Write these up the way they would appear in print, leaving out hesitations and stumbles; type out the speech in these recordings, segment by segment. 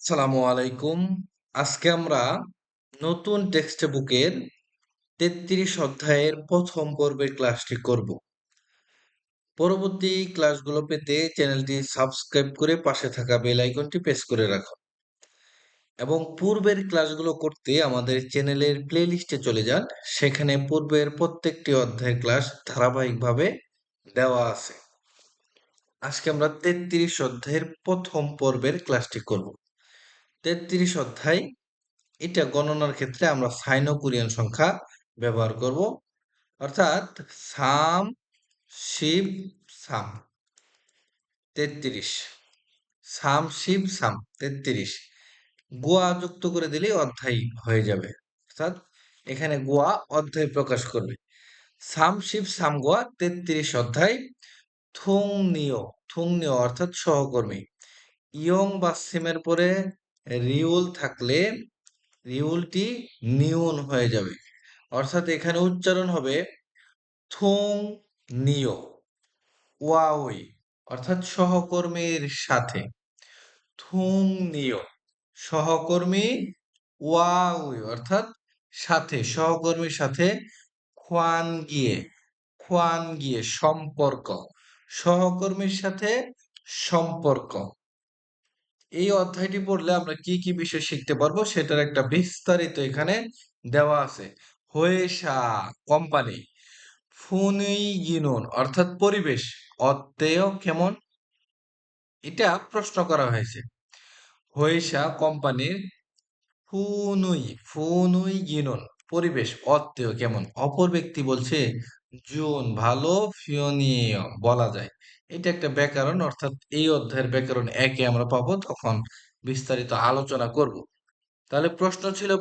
আসসালামু আলাইকুম। আজকে আমরা নতুন টেক্সট বুকের ৩৩ অধ্যায়ের প্রথম পর্বের ক্লাসটি করব। পরবর্তী ক্লাসগুলো পেতে চ্যানেলটি সাবস্ক্রাইব করে পাশে থাকা বেল আইকনটি প্রেস করে রাখুন এবং পূর্বের ক্লাসগুলো করতে আমাদের চ্যানেলের প্লেলিস্টে চলে যান। সেখানে পূর্বের প্রত্যেকটি অধ্যায়ের ক্লাস ধারাবাহিকভাবে দেওয়া আছে। আজকে আমরা ৩৩ অধ্যায়ের প্রথম পর্বের ক্লাসটি করব। ৩৩ অধ্যায় এটা গণনার ক্ষেত্রে আমরা সাইনো কোরিয়ান সংখ্যা ব্যবহার করব, অর্থাৎ সাম শিব সাম ৩৩, সাম শিব সাম ৩৩ গোয়া যুক্ত করে দিলেই অধ্যায় হয়ে যাবে। অর্থাৎ এখানে গোয়া অধ্যায় প্রকাশ করবে। সাম শিব সাম গোয়া ৩৩ অধ্যায়। থুং নিও অর্থাৎ সহকর্মী। ইয়ং বা সিমের পরে রিউল থাকলে রিউলটি নিউন হয়ে যাবে, অর্থাৎ এখানে উচ্চারণ হবে থুং নিও ওয়াওই, অর্থাৎ সহকর্মীর সাথে। থুং নিও সহকর্মী, ওয়াওই অর্থাৎ সাথে, সহকর্মীর সাথে। খোয়ান গিয়ে সম্পর্ক, সহকর্মীর সাথে সম্পর্ক। এই অধ্যায়টি পড়লে আমরা কি কি বিষয় শিখতে পারবো সেটার একটা বিস্তারিত এখানে দেওয়া আছে। হোয়েসা কোম্পানি, ফুনিগিনুন অর্থাৎ পরিবেশ, অত্যেয় কেমন, এটা প্রশ্ন করা হয়েছে। হোয়েসা কোম্পানির ফুনুই গিনুন পরিবেশ, অত্যেয় কেমন। অপর ব্যক্তি বলছে জুন ভালো, ফিওনীয় বলা যায়। এটা একটা ব্যাকরণ, অর্থাৎ এই অধ্যায়ের ব্যাকরণ একে আমরা পাবো, তখন বিস্তারিত আলোচনা করব। তাহলে প্রশ্ন ছিল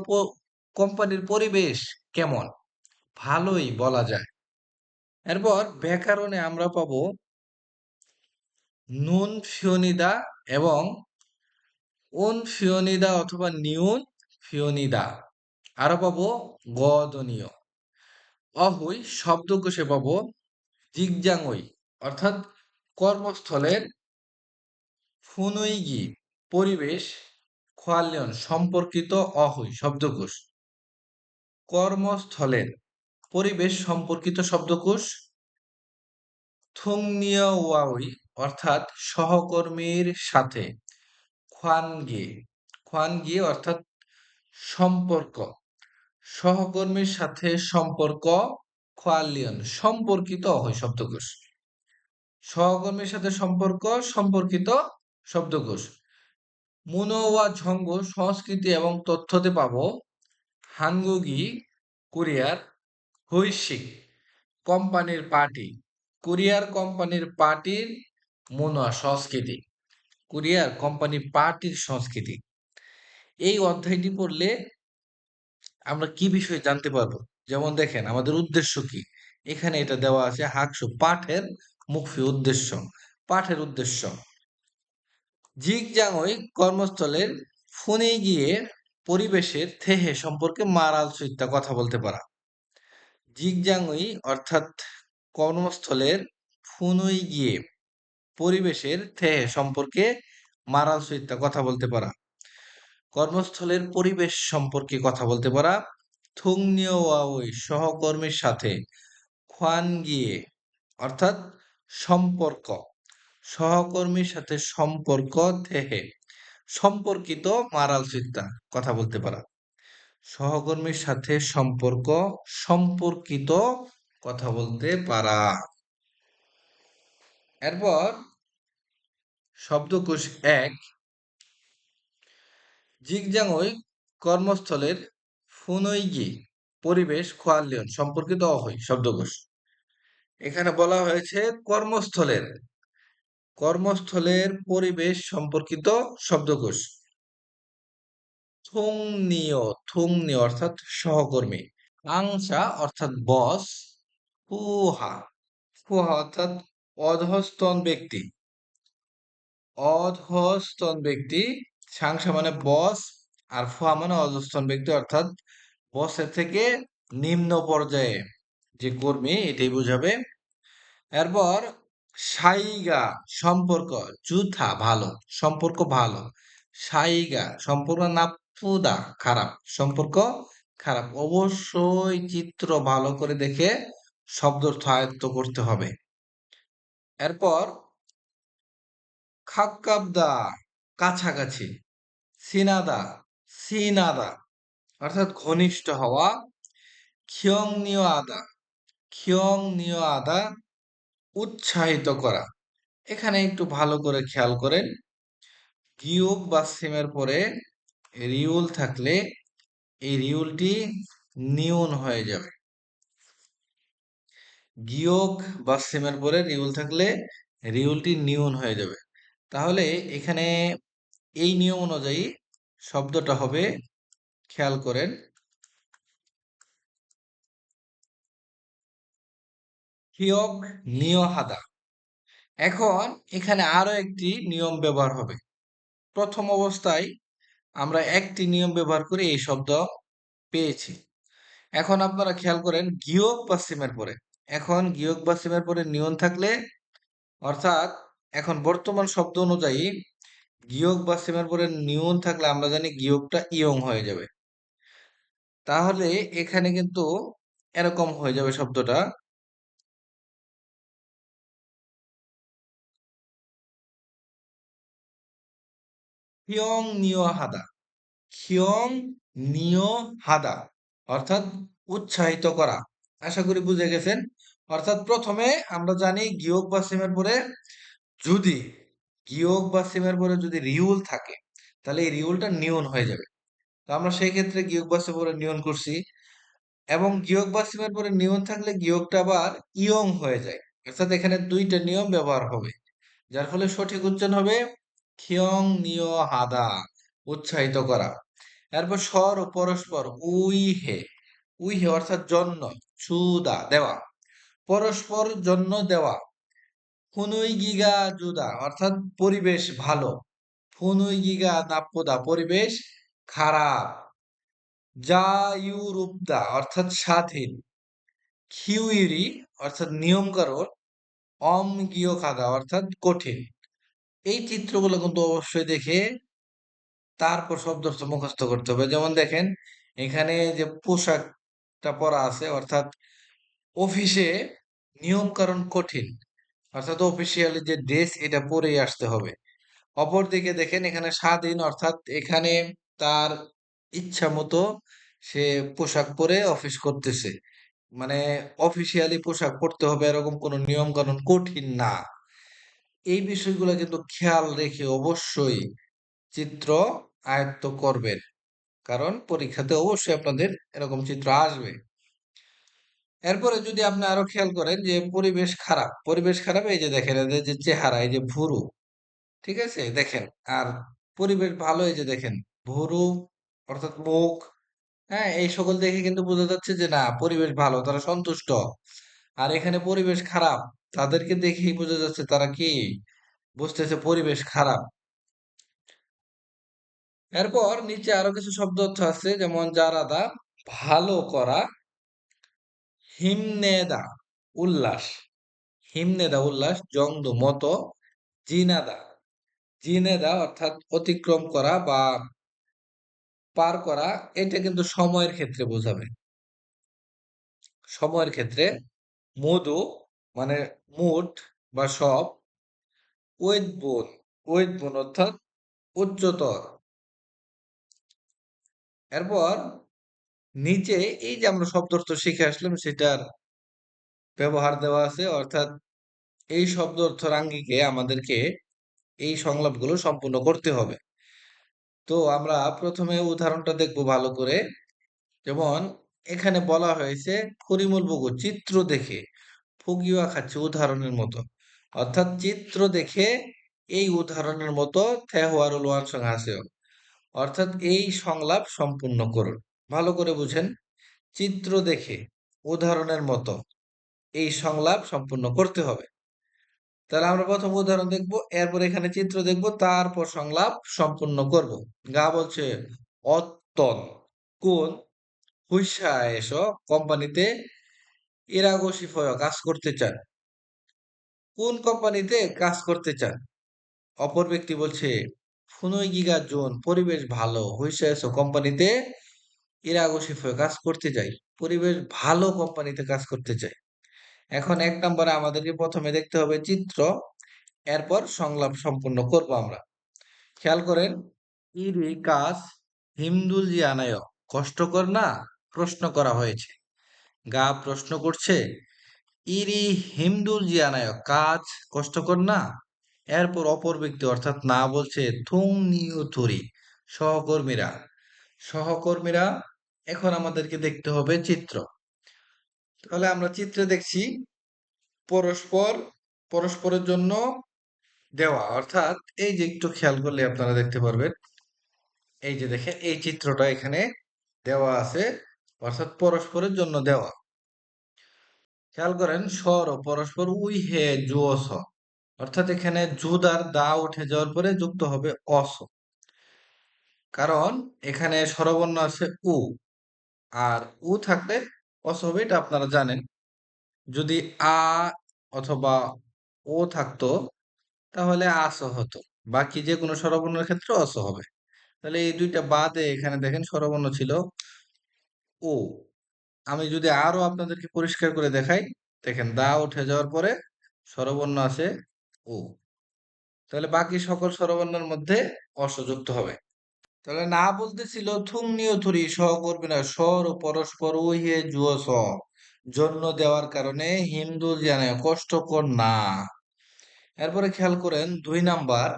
কোম্পানির পরিবেশ কেমন, ভালোই বলা যায়। এরপর ব্যাকরণে আমরা পাবো নুন ফিওনিদা এবং উন ফিওনিদা অথবা নিউন ফিওনিদা। আরো পাবো গদনীয়। অহুই শব্দকোষে পাবো জিগজাংই অর্থাৎ কর্মস্থলের, ফুনুইগি পরিবেশ, খোয়ালিয়ন সম্পর্কিত, অহুই শব্দকোষ। কর্মস্থলের পরিবেশ সম্পর্কিত শব্দকোষ। থুংনিয়াওয়াই অর্থাৎ সহকর্মীর সাথে। খোয়ানগিয়ে খোয়ানগিয়ে অর্থাৎ সম্পর্ক, সহকর্মীর সাথে সম্পর্ক। খোয়ালিয়ন সম্পর্কিত হয় শব্দকোষ। সহকর্মীর সাথে সম্পর্ক সম্পর্কিত শব্দকোষ। মুনোওয়া ঝঙ্গ সংস্কৃতি এবং তথ্যতে পাবো হানগুগি কোরিয়ার, হৈশিক কোম্পানির পার্টি, কোরিয়ার কোম্পানির পার্টির, মুনোয়া সংস্কৃতি, কোরিয়ার কোম্পানি পার্টির সংস্কৃতি। এই অধ্যায়টি পড়লে আমরা কি বিষয় জানতে পারবো, যেমন দেখেন আমাদের উদ্দেশ্য কি, এখানে এটা দেওয়া আছে হাকসু পাঠের মুখী উদ্দেশ্য, পাঠের উদ্দেশ্য। জিগজাংই কর্মস্থলের, ফোনে গিয়ে পরিবেশের, থেহে সম্পর্কে মারাল সইত্যা কথা বলতে পারা। জিগজাংই অর্থাৎ কর্মস্থলের, ফুনুই গিয়ে পরিবেশের, থেহে সম্পর্কে মারাল সইত্যা কথা বলতে পারা। কর্মস্থলের পরিবেশ সম্পর্কে কথা বলতে পারা। থুংনিওয়াওই সহকর্মীর সাথে। খোয়ান গিয়ে অর্থাৎ সম্পর্ক, সহকর্মীর সাথে সম্পর্ক, থেহে সম্পর্কিত, মারাল চিত্তা কথা বলতে পারা। সহকর্মীর সাথে সম্পর্ক সম্পর্কিত কথা বলতে পারা। এরপর শব্দকোষ ১, জিগজাংই কর্মস্থলের, ফুনৈগি পরিবেশ, খোয়ালিয়ন সম্পর্কিত, অহই শব্দকোষ। এখানে বলা হয়েছে কর্মস্থলের, কর্মস্থলের পরিবেশ সম্পর্কিত শব্দকোষ। থুংনিও অর্থাৎ সহকর্মী। আংসা অর্থাৎ বস। ফুহা ফুহা অর্থাৎ অধস্তন ব্যক্তি, অধস্তন ব্যক্তি। সাংসা মানে বস, আর ফুহা মানে অধস্তন ব্যক্তি, অর্থাৎ বসের থেকে নিম্ন পর্যায়ে যে কর্মী, এটাই বোঝাবে। এরপর সাইগা সম্পর্ক, জুথা ভালো, সম্পর্ক ভালো। সাইগা সম্পর্ক নাপুদা খারাপ, সম্পর্ক খারাপ। অবশ্যই চিত্র ভালো করে দেখে শব্দ অর্থ আয়ত্ত করতে হবে। এরপর খাক্কাবদা কাছাকাছি, সিনাদা সিনাদা অর্থাৎ ঘনিষ্ঠ হওয়া, খিয়ং নিও আদা খিয়ং নিও আদা উৎসাহিত করা। এখানে একটু ভালো করে খেয়াল করেন, গিয়োগ বা সিমের পরে রিউল থাকলে এই রিউলটি নিউন হয়ে যাবে। গিয়োগ বা সিমের পরে রিউল থাকলে রিউলটি নিউন হয়ে যাবে। তাহলে এখানে এই নিয়ম অনুযায়ী শব্দটা হবে, খেয়াল করেন, হিয়ক নিয় হাদা। এখন এখানে আরো একটি নিয়ম ব্যবহার হবে। প্রথম অবস্থায় আমরা একটি নিয়ম ব্যবহার করে এই শব্দ পেয়েছি। এখন আপনারা খেয়াল করেন গিয়োগ বা সিমের পরে, এখন গিয়োগ বা সিমের পরে নিয়ন থাকলে, অর্থাৎ এখন বর্তমান শব্দ অনুযায়ী গিয়োগ বা সিমের পরে নিয়ন থাকলে আমরা জানি গিয়োগটা ইয়ং হয়ে যাবে। তাহলে এখানে কিন্তু এরকম হয়ে যাবে শব্দটা, খিয়ং নিয় হাদা খিয়ং নিয় হাদা অর্থাৎ উৎসাহিত করা। আশা করি বুঝে গেছেন। অর্থাৎ প্রথমে আমরা জানি গিয়োগ বা সিমের পরে যদি গিয়োগ বা সিমের পরে যদি রিউল থাকে তাহলে এই রিউলটা নিয়ন হয়ে যাবে। তো আমরা সেই ক্ষেত্রে গিয়োগ বা সিমের পরে নিয়ন করছি, এবং গিয়োগ বা সিমের পরে নিয়ন থাকলে গিয়োগটা আবার ইয়ং হয়ে যায়। অর্থাৎ এখানে দুইটা নিয়ম ব্যবহার হবে, যার ফলে সঠিক উচ্চারণ হবে খিয়ং নিয় হাদা, উৎসাহিত করা। এরপর স্বর ও পরস্পর উইহে, উইহে অর্থাৎ জন্য, সুদা দেওয়া, পরস্পর জন্য দেওয়া, ফুনুই গিগা জুদা অর্থাৎ পরিবেশ ভালো, ফুনুই গিগা নাপ্পদা পরিবেশ খারাপ, জায়ুরুপদা অর্থাৎ স্বাধীন, খিউইরি অর্থাৎ নিয়ম কানুন, অম গিয় খাদা অর্থাৎ কঠিন। এই চিত্রগুলো কিন্তু অবশ্যই দেখে তারপর শব্দ অর্থ মুখস্থ করতে হবে। যেমন দেখেন এখানে যে পোশাকটা পরা আছে, অর্থাৎ অফিসে নিয়ম কানুন কঠিন, অর্থাৎ অফিসিয়ালি যে ড্রেস এটা পরেই আসতে হবে। অপরদিকে দেখেন এখানে স্বাধীন, অর্থাৎ এখানে তার ইচ্ছা মতো সে পোশাক পরে অফিস করতেছে, মানে অফিসিয়ালি পোশাক পরতে হবে এরকম কোনো নিয়ম কানুন কঠিন না। এই বিষয়গুলো কিন্তু খেয়াল রেখে অবশ্যই চিত্র আয়ত্ত করবেন, কারণ পরীক্ষাতে অবশ্যই আপনাদের এরকম চিত্র আসবে। এরপরে যদি আপনি আরো খেয়াল করেন যে পরিবেশ খারাপ, পরিবেশ খারাপ, এই যে দেখেন এদের যে চেহারা, এই যে ভুরু, ঠিক আছে দেখেন, আর পরিবেশ ভালো, এই যে দেখেন ভুরু অর্থাৎ মুখ, হ্যাঁ, এই সকল দেখে কিন্তু বোঝা যাচ্ছে যে না পরিবেশ ভালো, তারা সন্তুষ্ট। আর এখানে পরিবেশ খারাপ, তাদেরকে দেখেই বোঝা যাচ্ছে তারা কি বুঝতেছে পরিবেশ খারাপ। এরপর নিচে আরো কিছু শব্দ অর্থ আছে, যেমন জারাদা ভালো করা, হিমনেদা উল্লাস, হিমনেদা উল্লাস, জংদু মতো, জিনাদা জিনেদা অর্থাৎ অতিক্রম করা বা পার করা, এটা কিন্তু সময়ের ক্ষেত্রে বোঝাবে, সময়ের ক্ষেত্রে। মধু মানে মুঠ বা সব, ওয়েদবুন ওয়েদবুন অর্থাৎ উচ্চতর। এরপর নিচে এই যে আমরা শব্দ অর্থ শিখে আসলাম সেটার ব্যবহার দেওয়া আছে, অর্থাৎ এই শব্দ অর্থের আঙ্গিকে আমাদেরকে এই সংলাপগুলো সম্পূর্ণ করতে হবে। তো আমরা প্রথমে উদাহরণটা দেখবো ভালো করে। যেমন এখানে বলা হয়েছে পরিমল বগু চিত্র দেখে ফুগিওয়া খাচ্ছে উদাহরণের মতো, অর্থাৎ চিত্র দেখে এই উদাহরণের মতো থেহওয়ারুল ওয়ানসং হাসেও, অর্থাৎ এই সংলাপ সম্পূর্ণ করুন। ভালো করে বুঝেন, চিত্র দেখে উদাহরণের মতো এই সংলাপ সম্পূর্ণ করতে হবে। তাহলে আমরা প্রথম উদাহরণ দেখব, এরপর এখানে চিত্র দেখব, তারপর সংলাপ সম্পূর্ণ করব। গা বলছে অত্তন কোন হুইসা এসো কোম্পানিতে ইরাগোশিফয় কাজ করতে চান, কোন কোম্পানিতে কাজ করতে চান। অপর ব্যক্তি বলছে ফুনই গিগা জোন পরিবেশ ভালো হইছে কোম্পানিতে ইরাগসিফ হয়ে কাজ করতে যাই। পরিবেশ ভালো কোম্পানিতে কাজ করতে চাই। এখন ১ নম্বরে আমাদেরকে প্রথমে দেখতে হবে চিত্র, এরপর সংলাপ সম্পূর্ণ করব আমরা। খেয়াল করেন, ইরি কাজ হিমদুল জিয়ানায় কষ্টকর না? প্রশ্ন করা হয়েছে। গা প্রশ্ন করছে, ইরি হিমদুল জিয়ানায় কাজ কষ্টকর না? এরপর অপর ব্যক্তি অর্থাৎ না বলছে থুং নিউথুরি সহকর্মীরা। সহকর্মীরা, এখন আমাদেরকে দেখতে হবে চিত্র। তাহলে আমরা চিত্রে দেখছি পরস্পর পরস্পরের জন্য দেওয়া, অর্থাৎ এই যে একটু খেয়াল করলে আপনারা দেখতে পারবেন, এই যে দেখেন এই চিত্রটা এখানে দেওয়া আছে, অর্থাৎ পরস্পরের জন্য দেওয়া। খেয়াল করেন স্বর ও পরস্পর উই হে জুয়স, অর্থাৎ এখানে জুদার দা উঠে যাওয়ার পরে যুক্ত হবে অস, কারণ এখানে স্বরবর্ণ আছে উ, আর উ থাকলে অস হবে, এটা আপনারা জানেন। যদি আ অথবা ও থাকতো তাহলে আস হতো, বাকি যে কোনো স্বরবর্ণের ক্ষেত্রে অস হবে। তাহলে এই দুইটা বাদে এখানে দেখেন স্বরবর্ণ ছিল ও। আমি যদি আরো আপনাদেরকে পরিষ্কার করে দেখাই, দেখেন দা উঠে যাওয়ার পরে স্বরবর্ণ আছে ও, তাহলে বাকি সকল স্বরবর্ণের মধ্যে অস যুক্ত হবে। তাহলে না বলতেছিল থুং নিয় থুরি সহকর্মীরা স্বর ও পরস্পর উহিয়ে জুয় স, জন্য দেওয়ার কারণে হিন্দু জানে কষ্টকর না। এরপরে খেয়াল করেন ২ নাম্বার,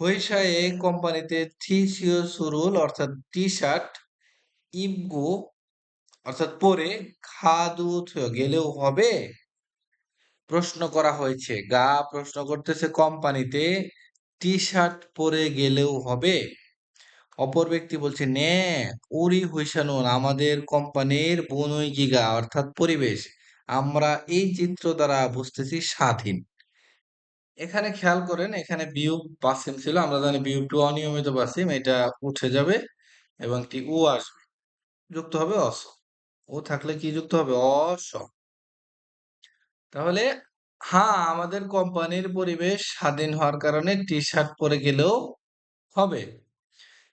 হইসায়ে কোম্পানিতে থিসিও সুরুল অর্থাৎ টি শার্ট, ইবগু অর্থাৎ পরে, খাদু গেলেও হবে? প্রশ্ন করা হয়েছে। গা প্রশ্ন করতেছে কোম্পানিতে টি শার্ট পরে গেলেও হবে? অপর ব্যক্তি বলছে নে, উরি হুইসানুন আমাদের কোম্পানির বনুই গিগা অর্থাৎ পরিবেশ আমরা এই চিত্র দ্বারা বুঝতেছি স্বাধীন। এখানে খেয়াল করেন, এখানে বিয়োগ বাসিম ছিল, আমরা জানি বিয়োগটি অনিয়মিত বাসিম, এটা উঠে যাবে এবং একটি উ আসবে, যুক্ত হবে অস। ও থাকলে কি যুক্ত হবে? অস। তাহলে হ্যাঁ, আমাদের কোম্পানির পরিবেশ স্বাধীন হওয়ার কারণে টি শার্ট পরে গেলেও হবে।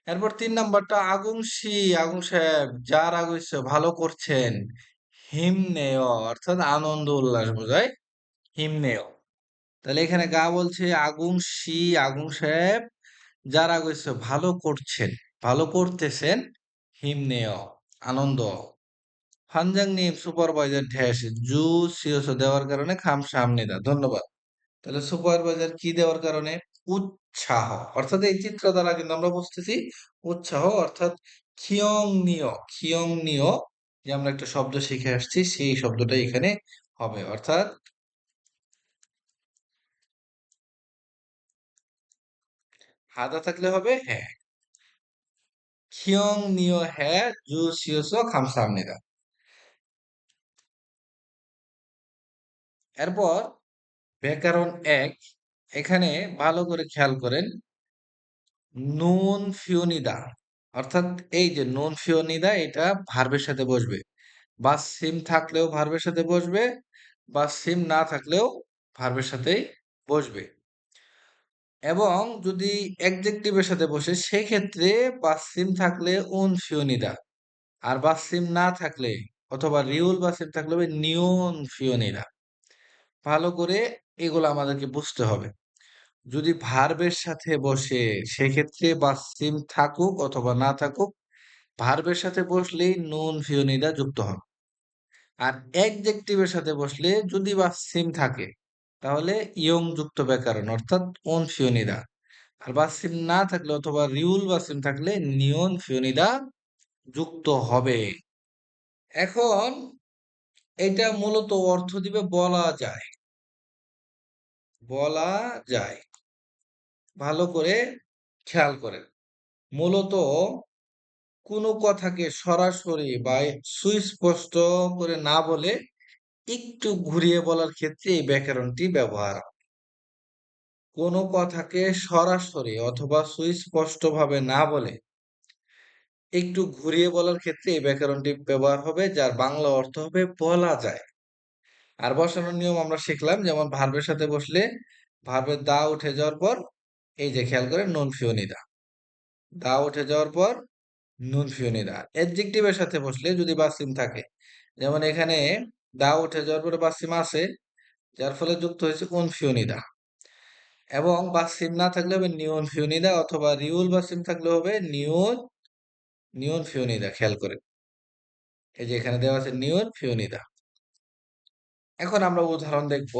এরপর ৩ নাম্বারটা আগুংসি আগুন সাহেব যার আগুইছে ভালো করছেন, হিমনেয় অর্থাৎ আনন্দ উল্লাস বোঝায় হিমনেয়। তাহলে এখানে গা বলছে আগুংসি আগুন সাহেব যার আগুইছে ভালো করছেন, ভালো করতেছেন, হিমনেয় আনন্দ। ফানজাংনি সুপারভাইজার ঢ্যাস জু সিওসো দেওয়ার কারণে খাম সামনেদা ধন্যবাদ। তাহলে সুপারভাইজার কি দেওয়ার কারণে? উৎসাহ, অর্থাৎ এই চিত্র দ্বারা কিন্তু আমরা বুঝতেছি উৎসাহ, অর্থাৎ খিয়ং নিয় যে আমরা একটা শব্দ শিখে আসছি সেই শব্দটা এখানে হবে, অর্থাৎ হাদা থাকলে হবে হ্যাঁ, খিয়ং নিয় হ্যাঁ জু সিওসো খামসামনিদা। এরপর ব্যাকরণ ১, এখানে ভালো করে খেয়াল করেন, নুন ফিওনিদা অর্থাৎ এই যে নুন ফিওনিদা এটা ভার্বের সাথে বসবে, বা সিম থাকলেও ভার্বের সাথে বসবে, বা সিম না থাকলেও ভার্বের সাথেই বসবে। এবং যদি অ্যাডজেক্টিভের সাথে বসে সেক্ষেত্রে বাসিম থাকলে উন ফিওনিদা, আর বাসিম না থাকলে অথবা রিউল বাসিম থাকলে হবে নিউন ফিওনিদা। ভালো করে এগুলো আমাদেরকে বুঝতে হবে। যদি ভার্বের সাথে বসে সেক্ষেত্রে বাসিম থাকুক অথবা না থাকুক, ভার্বের সাথে বসলেই নুন ফিওনিদা যুক্ত হবে। আর অ্যাডজেক্টিভের সাথে বসলে যদি বা সিম থাকে তাহলে ইয়ং যুক্ত ব্যাকরণ অর্থাৎ ওন ফিওনিদা, আর বা সিম না থাকলে অথবা রিউল বা সিম থাকলে নিয়ন ফিওনিদা যুক্ত হবে। এখন এটা মূলত অর্থ দিবে বলা যায়, বলা যায়। ভালো করে খেয়াল করেন, মূলত কোনো কথাকে সরাসরি বা সুস্পষ্ট করে না বলে একটু ঘুরিয়ে বলার ক্ষেত্রে এই ব্যাকরণটি ব্যবহার হয়। কোনো কথাকে সরাসরি অথবা সুস্পষ্টভাবে না বলে একটু ঘুরিয়ে বলার ক্ষেত্রে এই ব্যাকরণটি ব্যবহার হবে, যার বাংলা অর্থ হবে বলা যায়। আর বসানোর নিয়ম আমরা শিখলাম, যেমন ভার্বের সাথে বসলে ভার্বের দা উঠে যাওয়ার পর এই যে খেয়াল করেন নুন ফিউনিদা, দা উঠে যাওয়ার পর নুন ফিউনিদা অ্যাডজেক্টিভের সাথে বসলে যদি বাসিম থাকে, যেমন এখানে দা উঠে যাওয়ার পরে বাসিম আছে, যার ফলে যুক্ত হয়েছে উন ফিউনিদা। এবং বাসিম না থাকলে হবে নিউন ফিউনিদা, অথবা রিউল বাসিম থাকলে হবে নিউন নিউন ফিউনিদা। খেয়াল করেন এই যে এখানে দেওয়া আছে নিউন ফিউনিদা। এখন আমরা উদাহরণ দেখব।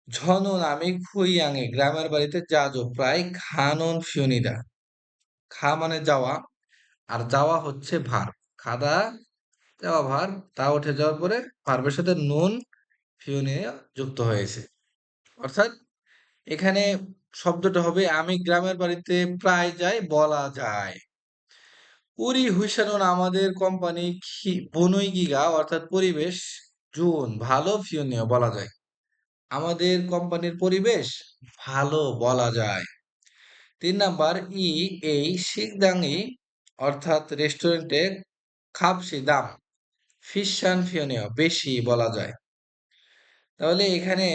ঝনু নামি খুইয়াঙে, গ্রামের বাড়িতে যাজো প্রায় খানন ফিউনিদা। খা মানে যাওয়া, আর যাওয়া হচ্ছে ভার, খাদা যাওয়া ভার, তা উঠে যাওয়ার পরে ভার্বের সাথে নুন ফিউনিদা যুক্ত হয়েছে। অর্থাৎ এখানে শব্দটা হবে আমি গ্রামের বাড়িতে প্রায় যাই বলা যায়। উরি হুইসানুন আমাদের কোম্পানি বনুই গিগা অর্থাৎ পরিবেশ জুন ভালো ফিউনিও বলা যায়। আমাদের কোম্পানির পরিবেশ ভালো বলা যায়। ৩ নাম্বার ই এই শিকদাঙ্গি অর্থাৎ রেস্টুরেন্টে খাবসি দাম ফিশান ফিউনিও বেশি বলা যায়। তাহলে এখানে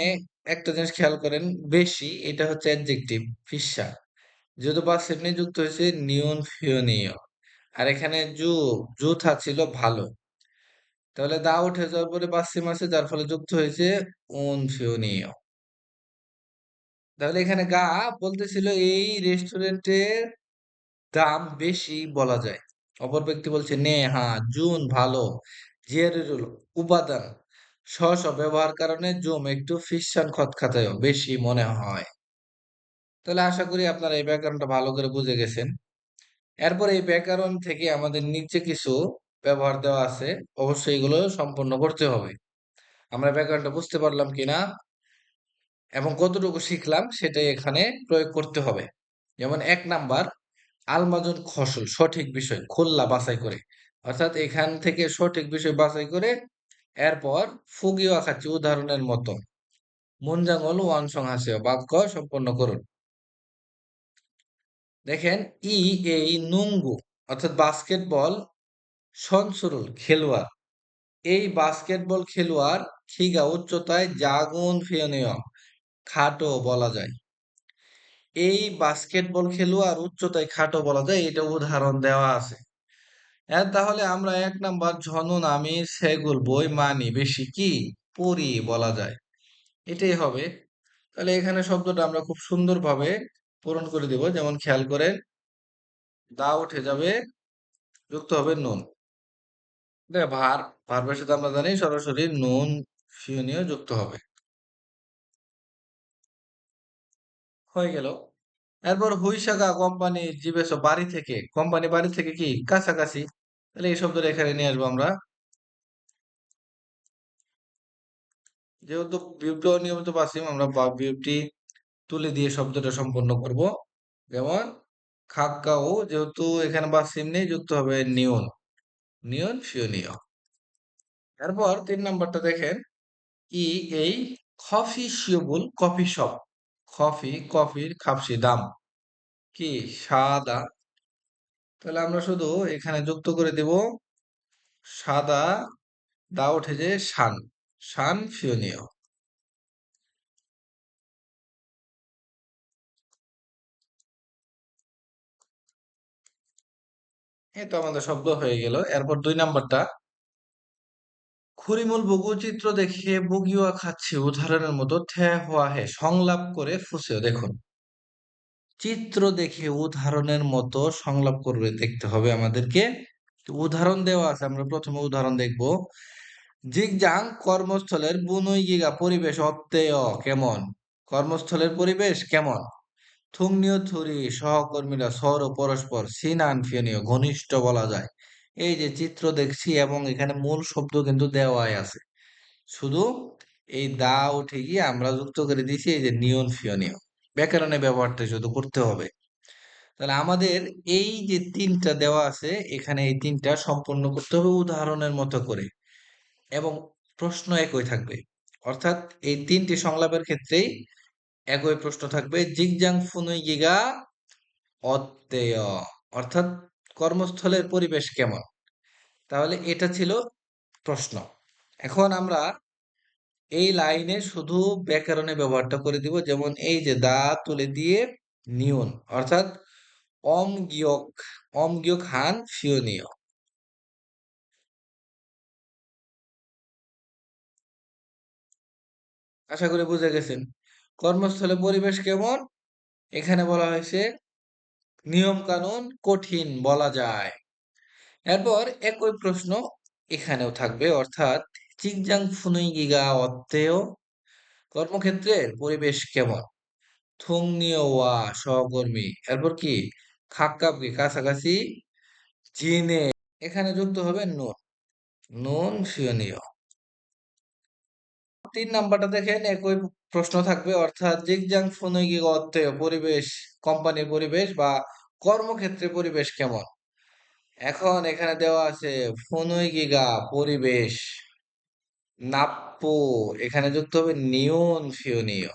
একটা জিনিস খেয়াল করেন, বেশি এটা হচ্ছে অ্যাডজেক্টিভ ফিশা, যেহেতু পার্সেন্ট নিয়ে যুক্ত হয়েছে নিউন ফিউনিও, আর এখানে জুথা ছিল ভালো, তাহলে দা উঠে যাওয়ার পরে পাশ্চিম আছে, যার ফলে যুক্ত হয়েছে উন ফিউনিও। তাহলে এখানে গা বলতেছিল এই রেস্টুরেন্টের দাম বেশি বলা যায়। অপর ব্যক্তি বলছে নে হ্যাঁ জুন ভালো, জিয়ারুল উপাদান ব্যবহার কারণে জুম একটু ফিশান খতখাতায় বেশি মনে হয়। তাহলে আশা করি আপনারা এই ব্যাকরণটা ভালো করে বুঝে গেছেন। এরপর এই ব্যাকরণ থেকে আমাদের নিচে কিছু ব্যবহার দেওয়া আছে, অবশ্যই এগুলো সম্পন্ন করতে হবে। আমরা ব্যাকরণটা বুঝতে পারলাম কিনা এবং কতটুকু শিখলাম সেটাই এখানে প্রয়োগ করতে হবে। যেমন ১ নাম্বার আলমাজন খসল সঠিক বিষয় খুললা বাছাই করে, অর্থাৎ এখান থেকে সঠিক বিষয় বাছাই করে এরপর ফুগিও আঁকাচ্ছি উদাহরণের মতো মুনজাঙ্গল ওয়ানসং হাসিও বাক্য সম্পন্ন করুন। দেখেন ই এই নুঙ্গু অর্থাৎ বাস্কেটবল সনসুরুল খেলোয়াড়, এই বাস্কেটবল খেলোয়াড় খিগা উচ্চতায় জাগুন ফিয়নীয় খাটো বলা যায়। এই বাস্কেটবল খেলোয়াড় উচ্চতায় খাটো বলা যায়, এটা উদাহরণ দেওয়া আছে। তাহলে আমরা ১ নাম্বার ঝনন আমি সেগুল বই মানি বেশি কি পড়ি বলা যায়, এটাই হবে। তাহলে এখানে শব্দটা আমরা খুব সুন্দরভাবে পূরণ করে দিব। যেমন খেয়াল করেন দা উঠে যাবে, যুক্ত হবে নুন। ভার্বের সাথে আমরা জানি সরাসরি নুন ফিউনিও যুক্ত হবে। হয়ে গেল। এরপর হুইশাগা কোম্পানি জিবেছ বাড়ি থেকে, কোম্পানি বাড়ি থেকে কি কাছাকাছি, তাহলে এই শব্দটা এখানে নিয়ে আসবো আমরা। যেহেতু বিউটি অনিয়মিত পাচ্ছি, আমরা বিউটি তুলে দিয়ে শব্দটা সম্পন্ন করব। যেমন খাক্কাও, যেহেতু এখানে বাসিম নেই, যুক্ত হবে নিয়ন, নিয়ন ফিউনিও। এরপর ৩ নাম্বারটা দেখেন ই এই কফি শিওবুল কফি শপ, কফির খাপসি দাম কি সাদা, তাহলে আমরা শুধু এখানে যুক্ত করে দেব সাদা, দা উঠে যে শান, শান ফিউনিও। এই তো আমাদের শব্দ হয়ে গেল। এরপর ২ নাম্বারটা খুরিমুল বগু চিত্র দেখে বগিওয়া খাচ্ছে উদাহরণের মতো থ্যা হওয়া হে সংলাপ করে ফুসেও। দেখুন চিত্র দেখে উদাহরণের মতো সংলাপ করবে দেখতে হবে আমাদেরকে। তো উদাহরণ দেওয়া আছে, আমরা প্রথমে উদাহরণ দেখব। জিগজাং কর্মস্থলের বুনুই গিগা পরিবেশ অত্যেয় কেমন, কর্মস্থলের পরিবেশ কেমন। থুংনিও থুরি সহকর্মীরা সর ও পরস্পর সিনান ফিয়নীয় ঘনিষ্ঠ বলা যায়। এই যে চিত্র দেখছি এবং এখানে মূল শব্দ কিন্তু দেওয়াই আছে, শুধু এই দা উঠে গিয়ে আমরা যুক্ত করে দিয়েছি এই যে নিয়ন ফিয়নীয়। ব্যাকরণে ব্যবহারটা শুধু করতে হবে। তাহলে আমাদের এই যে ৩টা দেওয়া আছে এখানে, এই ৩টা সম্পূর্ণ করতে হবে উদাহরণের মতো করে, এবং প্রশ্ন একই থাকবে। অর্থাৎ এই ৩টি সংলাপের ক্ষেত্রেই একই প্রশ্ন থাকবে জিগজাং ফুনুই গিগা অত্যেয়, অর্থাৎ কর্মস্থলের পরিবেশ কেমন। তাহলে এটা ছিল প্রশ্ন। এখন আমরা এই লাইনে শুধু ব্যাকরণে ব্যবহারটা করে দিব। যেমন এই যে দা তুলে দিয়ে নিয়ন অর্থাৎ অমগিয়ক হান ফিওনীয়। আশা করি বুঝে গেছেন। কর্মস্থলে পরিবেশ কেমন? এখানে বলা হয়েছে নিয়ম কানুন কঠিন বলা যায়। এরপর একই প্রশ্ন এখানেও থাকবে, অর্থাৎ চিংজাং ফুনুইগিগা অত্তেও, কর্মক্ষেত্রের পরিবেশ কেমন? থুংনিও ওয়া সহকর্মী, এরপর কি খাক্কাবগে কাছাকাছি, জিনে, এখানে যুক্ত হবে নুন, নুন শিয়নীয়। 3 নাম্বারটা দেখেন একই প্রশ্ন থাকবে, অর্থাৎ জিগজাং ফুনুইগিগা অত্তেও, পরিবেশ, কোম্পানির পরিবেশ বা কর্মক্ষেত্রে পরিবেশ কেমন? এখন এখানে দেওয়া আছে ফুনুইগিগা পরিবেশ, নাপ্পু, এখানে যুক্ত হবে নিয়ন ফিওনীয়।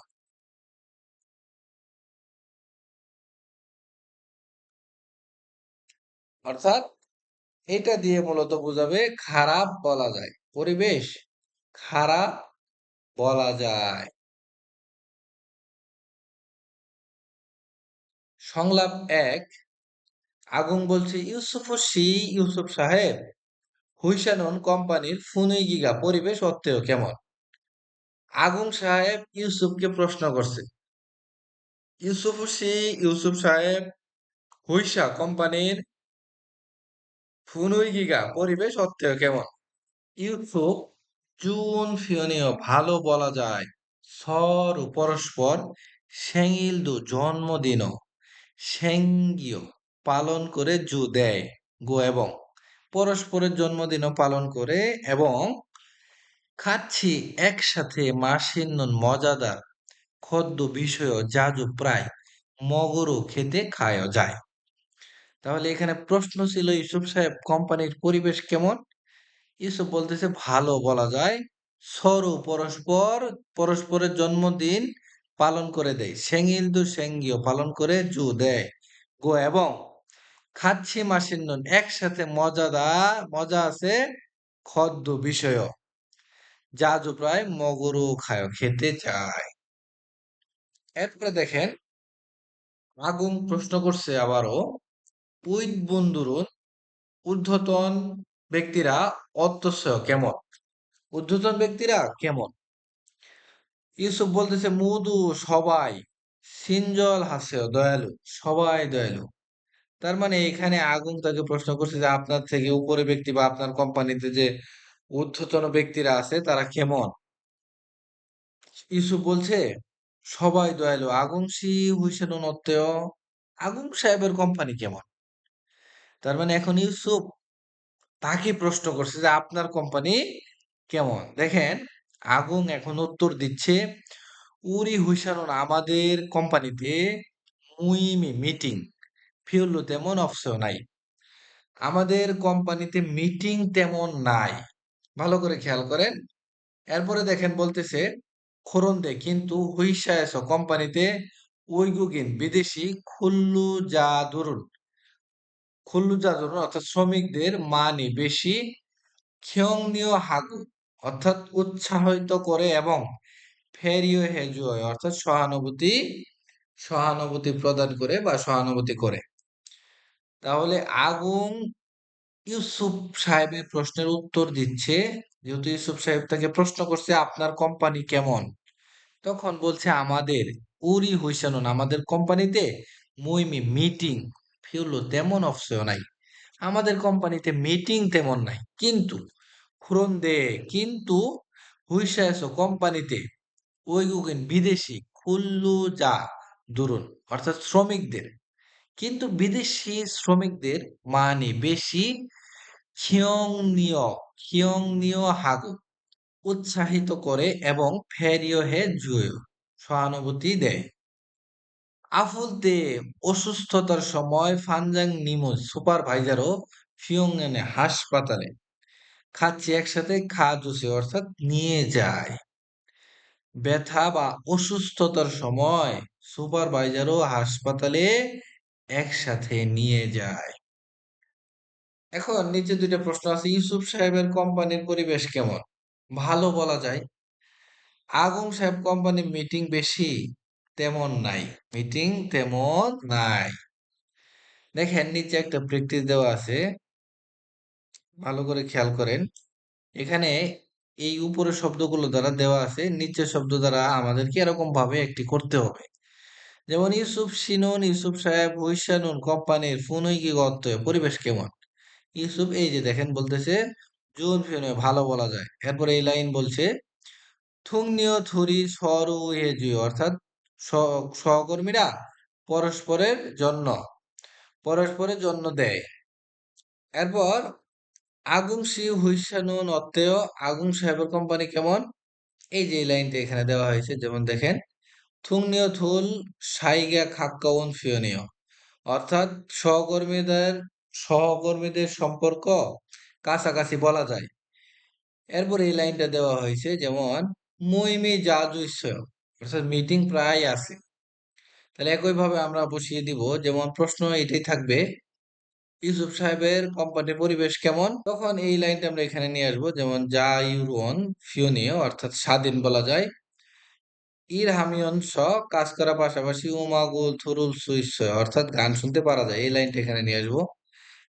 অর্থাৎ এটা দিয়ে মূলত বোঝাবে খারাপ বলা যায়, পরিবেশ খারাপ বলা যায়। সংলাপ 1, আগুন বলছে ইউসুফ সাহেব, হুইসানন কোম্পানির ফুনুইগিগা পরিবেশ অত্তেও কেমন? আগুন সাহেব ইউসুফকে প্রশ্ন করছে, ইউসুফ সাহেব, হুইসা কোম্পানির ফুনুইগিগা পরিবেশ অত্তেও কেমন? ইউসুফ, জুন ফিওনীয় ভালো বলা যায়। সর ও পরস্পর, সেঙিলদু জন্মদিন, সেঙ্গীয় পালন করে জু দেয়, গো এবং পরস্পরের জন্মদিনও পালন করে, এবং খাচ্ছি একসাথে মাসিন্নন মজাদার খাদ্য বিষয় জাজু প্রায় মগরও খেতে খায় যায়। তাহলে এখানে প্রশ্ন ছিল ইউসুফ সাহেব কোম্পানির পরিবেশ কেমন? ইউসুফ বলতেছে ভালো বলা যায়। সরু পরস্পরের জন্মদিন পালন করে দেয়, সেঙ্গিলদু সেঙ্গিও পালন করে জু দেয়, গো এবং খাচ্ছি মাসিন্নন একসাথে মজা আছে খদ্দ বিষয় জাজু প্রায় মগরু খায় খেতে চায়। এরপরে দেখেন আগুন প্রশ্ন করছে আবারও, উইদ বন্ধুরুন ঊর্ধ্বতন ব্যক্তিরা অত্যস্য কেমন? ঊর্ধ্বতন ব্যক্তিরা কেমন? ইউসুফ বলতেছে মুদু সবাই, সিনজল হাসেও দয়ালু, সবাই দয়ালু। তার মানে এখানে আগুন তাকে প্রশ্ন করছে যে আপনার থেকে উপরে ব্যক্তি বা আপনার কোম্পানিতে যে ঊর্ধ্বতন ব্যক্তিরা আছে তারা কেমন? ইউসুফ বলছে সবাই দয়ালু। আগুন সি হুইসেন নত্তেও, আগুন সাহেবের কোম্পানি কেমন? তার মানে এখন ইউসুফ তাকে প্রশ্ন করছে যে আপনার কোম্পানি কেমন? দেখেন আগুন এখন উত্তর দিচ্ছে, উরি হুইসানোন আমাদের কোম্পানিতে মিটিং ফিরলো তেমন অফসেও নাই। আমাদের কোম্পানিতে মিটিং তেমন নাই। ভালো করে খেয়াল করেন। এরপরে দেখেন বলতেছে খোরন্দে কিন্তু হুইসায়স কোম্পানিতে উইগুগিন বিদেশি খুল্লু যা ধরুন অর্থাৎ শ্রমিকদের মানি বেশি, খিয়ংনিও হাগু অর্থাৎ উৎসাহিত করে, এবং ফেরিও হেজুয় অর্থাৎ সহানুভূতি প্রদান করে বা সহানুভূতি করে। তাহলে আগুন ইউসুফ সাহেবের প্রশ্নের উত্তর দিচ্ছে, যেহেতু ইউসুফ সাহেব তাকে প্রশ্ন করছে আপনার কোম্পানি কেমন, তখন বলছে আমাদের উরি হইসানুন আমাদের কোম্পানিতে মিটিং ফিরলো তেমন অফসেও নাই। আমাদের কোম্পানিতে মিটিং তেমন নাই, কিন্তু দে কিন্তু হুইসায়স কোম্পানিতে ওইগুগেন বিদেশি খুল্লু যা দুরুন অর্থাৎ শ্রমিকদের, কিন্তু বিদেশি শ্রমিকদের মানে বেশি খিয়ংনিয় হাগু উৎসাহিত করে, এবং ফেরিও হে জুয় সহানুভূতি দেয়। আফুলতে অসুস্থতার সময় ফানজাং নিমো সুপারভাইজারও ফিয়ংনে হাসপাতালে খাচ্ছি একসাথে খা জুসে অর্থাৎ নিয়ে যায়। ব্যথা বা অসুস্থতার সময় সুপারভাইজারও হাসপাতালে একসাথে নিয়ে যায়। এখন নিচে দুইটা প্রশ্ন আছে, ইউসুফ সাহেবের কোম্পানির পরিবেশ কেমন? ভালো বলা যায়। আগুন সাহেব কোম্পানির মিটিং বেশি তেমন নাই। মিটিং তেমন নাই। দেখেন নিচে একটা প্র্যাকটিস দেওয়া আছে, ভালো করে খেয়াল করেন। এখানে এই উপরের শব্দগুলো দ্বারা দেওয়া আছে, নিচের শব্দ দ্বারা আমাদেরকে এরকম ভাবে একটি করতে হবে। যেমন ইউসুফ শিনুন, ইউসুফ সাহেব হুইসানুন কোম্পানির ফুনুই কি গত্ত, পরিবেশ কেমন? ইউসুফ এই যে দেখেন বলতেছে জুন ফিউনে ভালো বলা যায়। এরপর এই লাইন বলছে থুংনিও থুরি সরু হেজুই, অর্থাৎ সহকর্মীরা পরস্পরের জন্য দেয়। এরপর আগুং সি হুইসানুন অত্তেও, আগুং সাহেবের কোম্পানি কেমন? এই যে এই লাইনটা এখানে দেওয়া হয়েছে, যেমন দেখেন থুংনিও থুল সাইগা খাক্কাউন ফিওনিও, অর্থাৎ সহকর্মীদের সহকর্মীদের সম্পর্ক কাছাকাছি বলা যায়। এরপর এই লাইনটা দেওয়া হয়েছে যেমন মুইমি জাজু ইসয়, অর্থাৎ মিটিং প্রায় আছে। তাহলে একইভাবে আমরা বসিয়ে দিব, যেমন প্রশ্ন এটাই থাকবে ইউসুফ সাহেবের কোম্পানির পরিবেশ কেমন, তখন এই লাইনটা আমরা এখানে নিয়ে আসবো, যেমন যা ইউরন ফিওনিও, অর্থাৎ স্বাধীন বলা যায়। ইর হামিয়ন স, কাজ করার পাশাপাশি উমাগুল থুরুল সুইস, অর্থাৎ গান শুনতে পারা যায়। এই লাইনটা এখানে নিয়ে আসবো।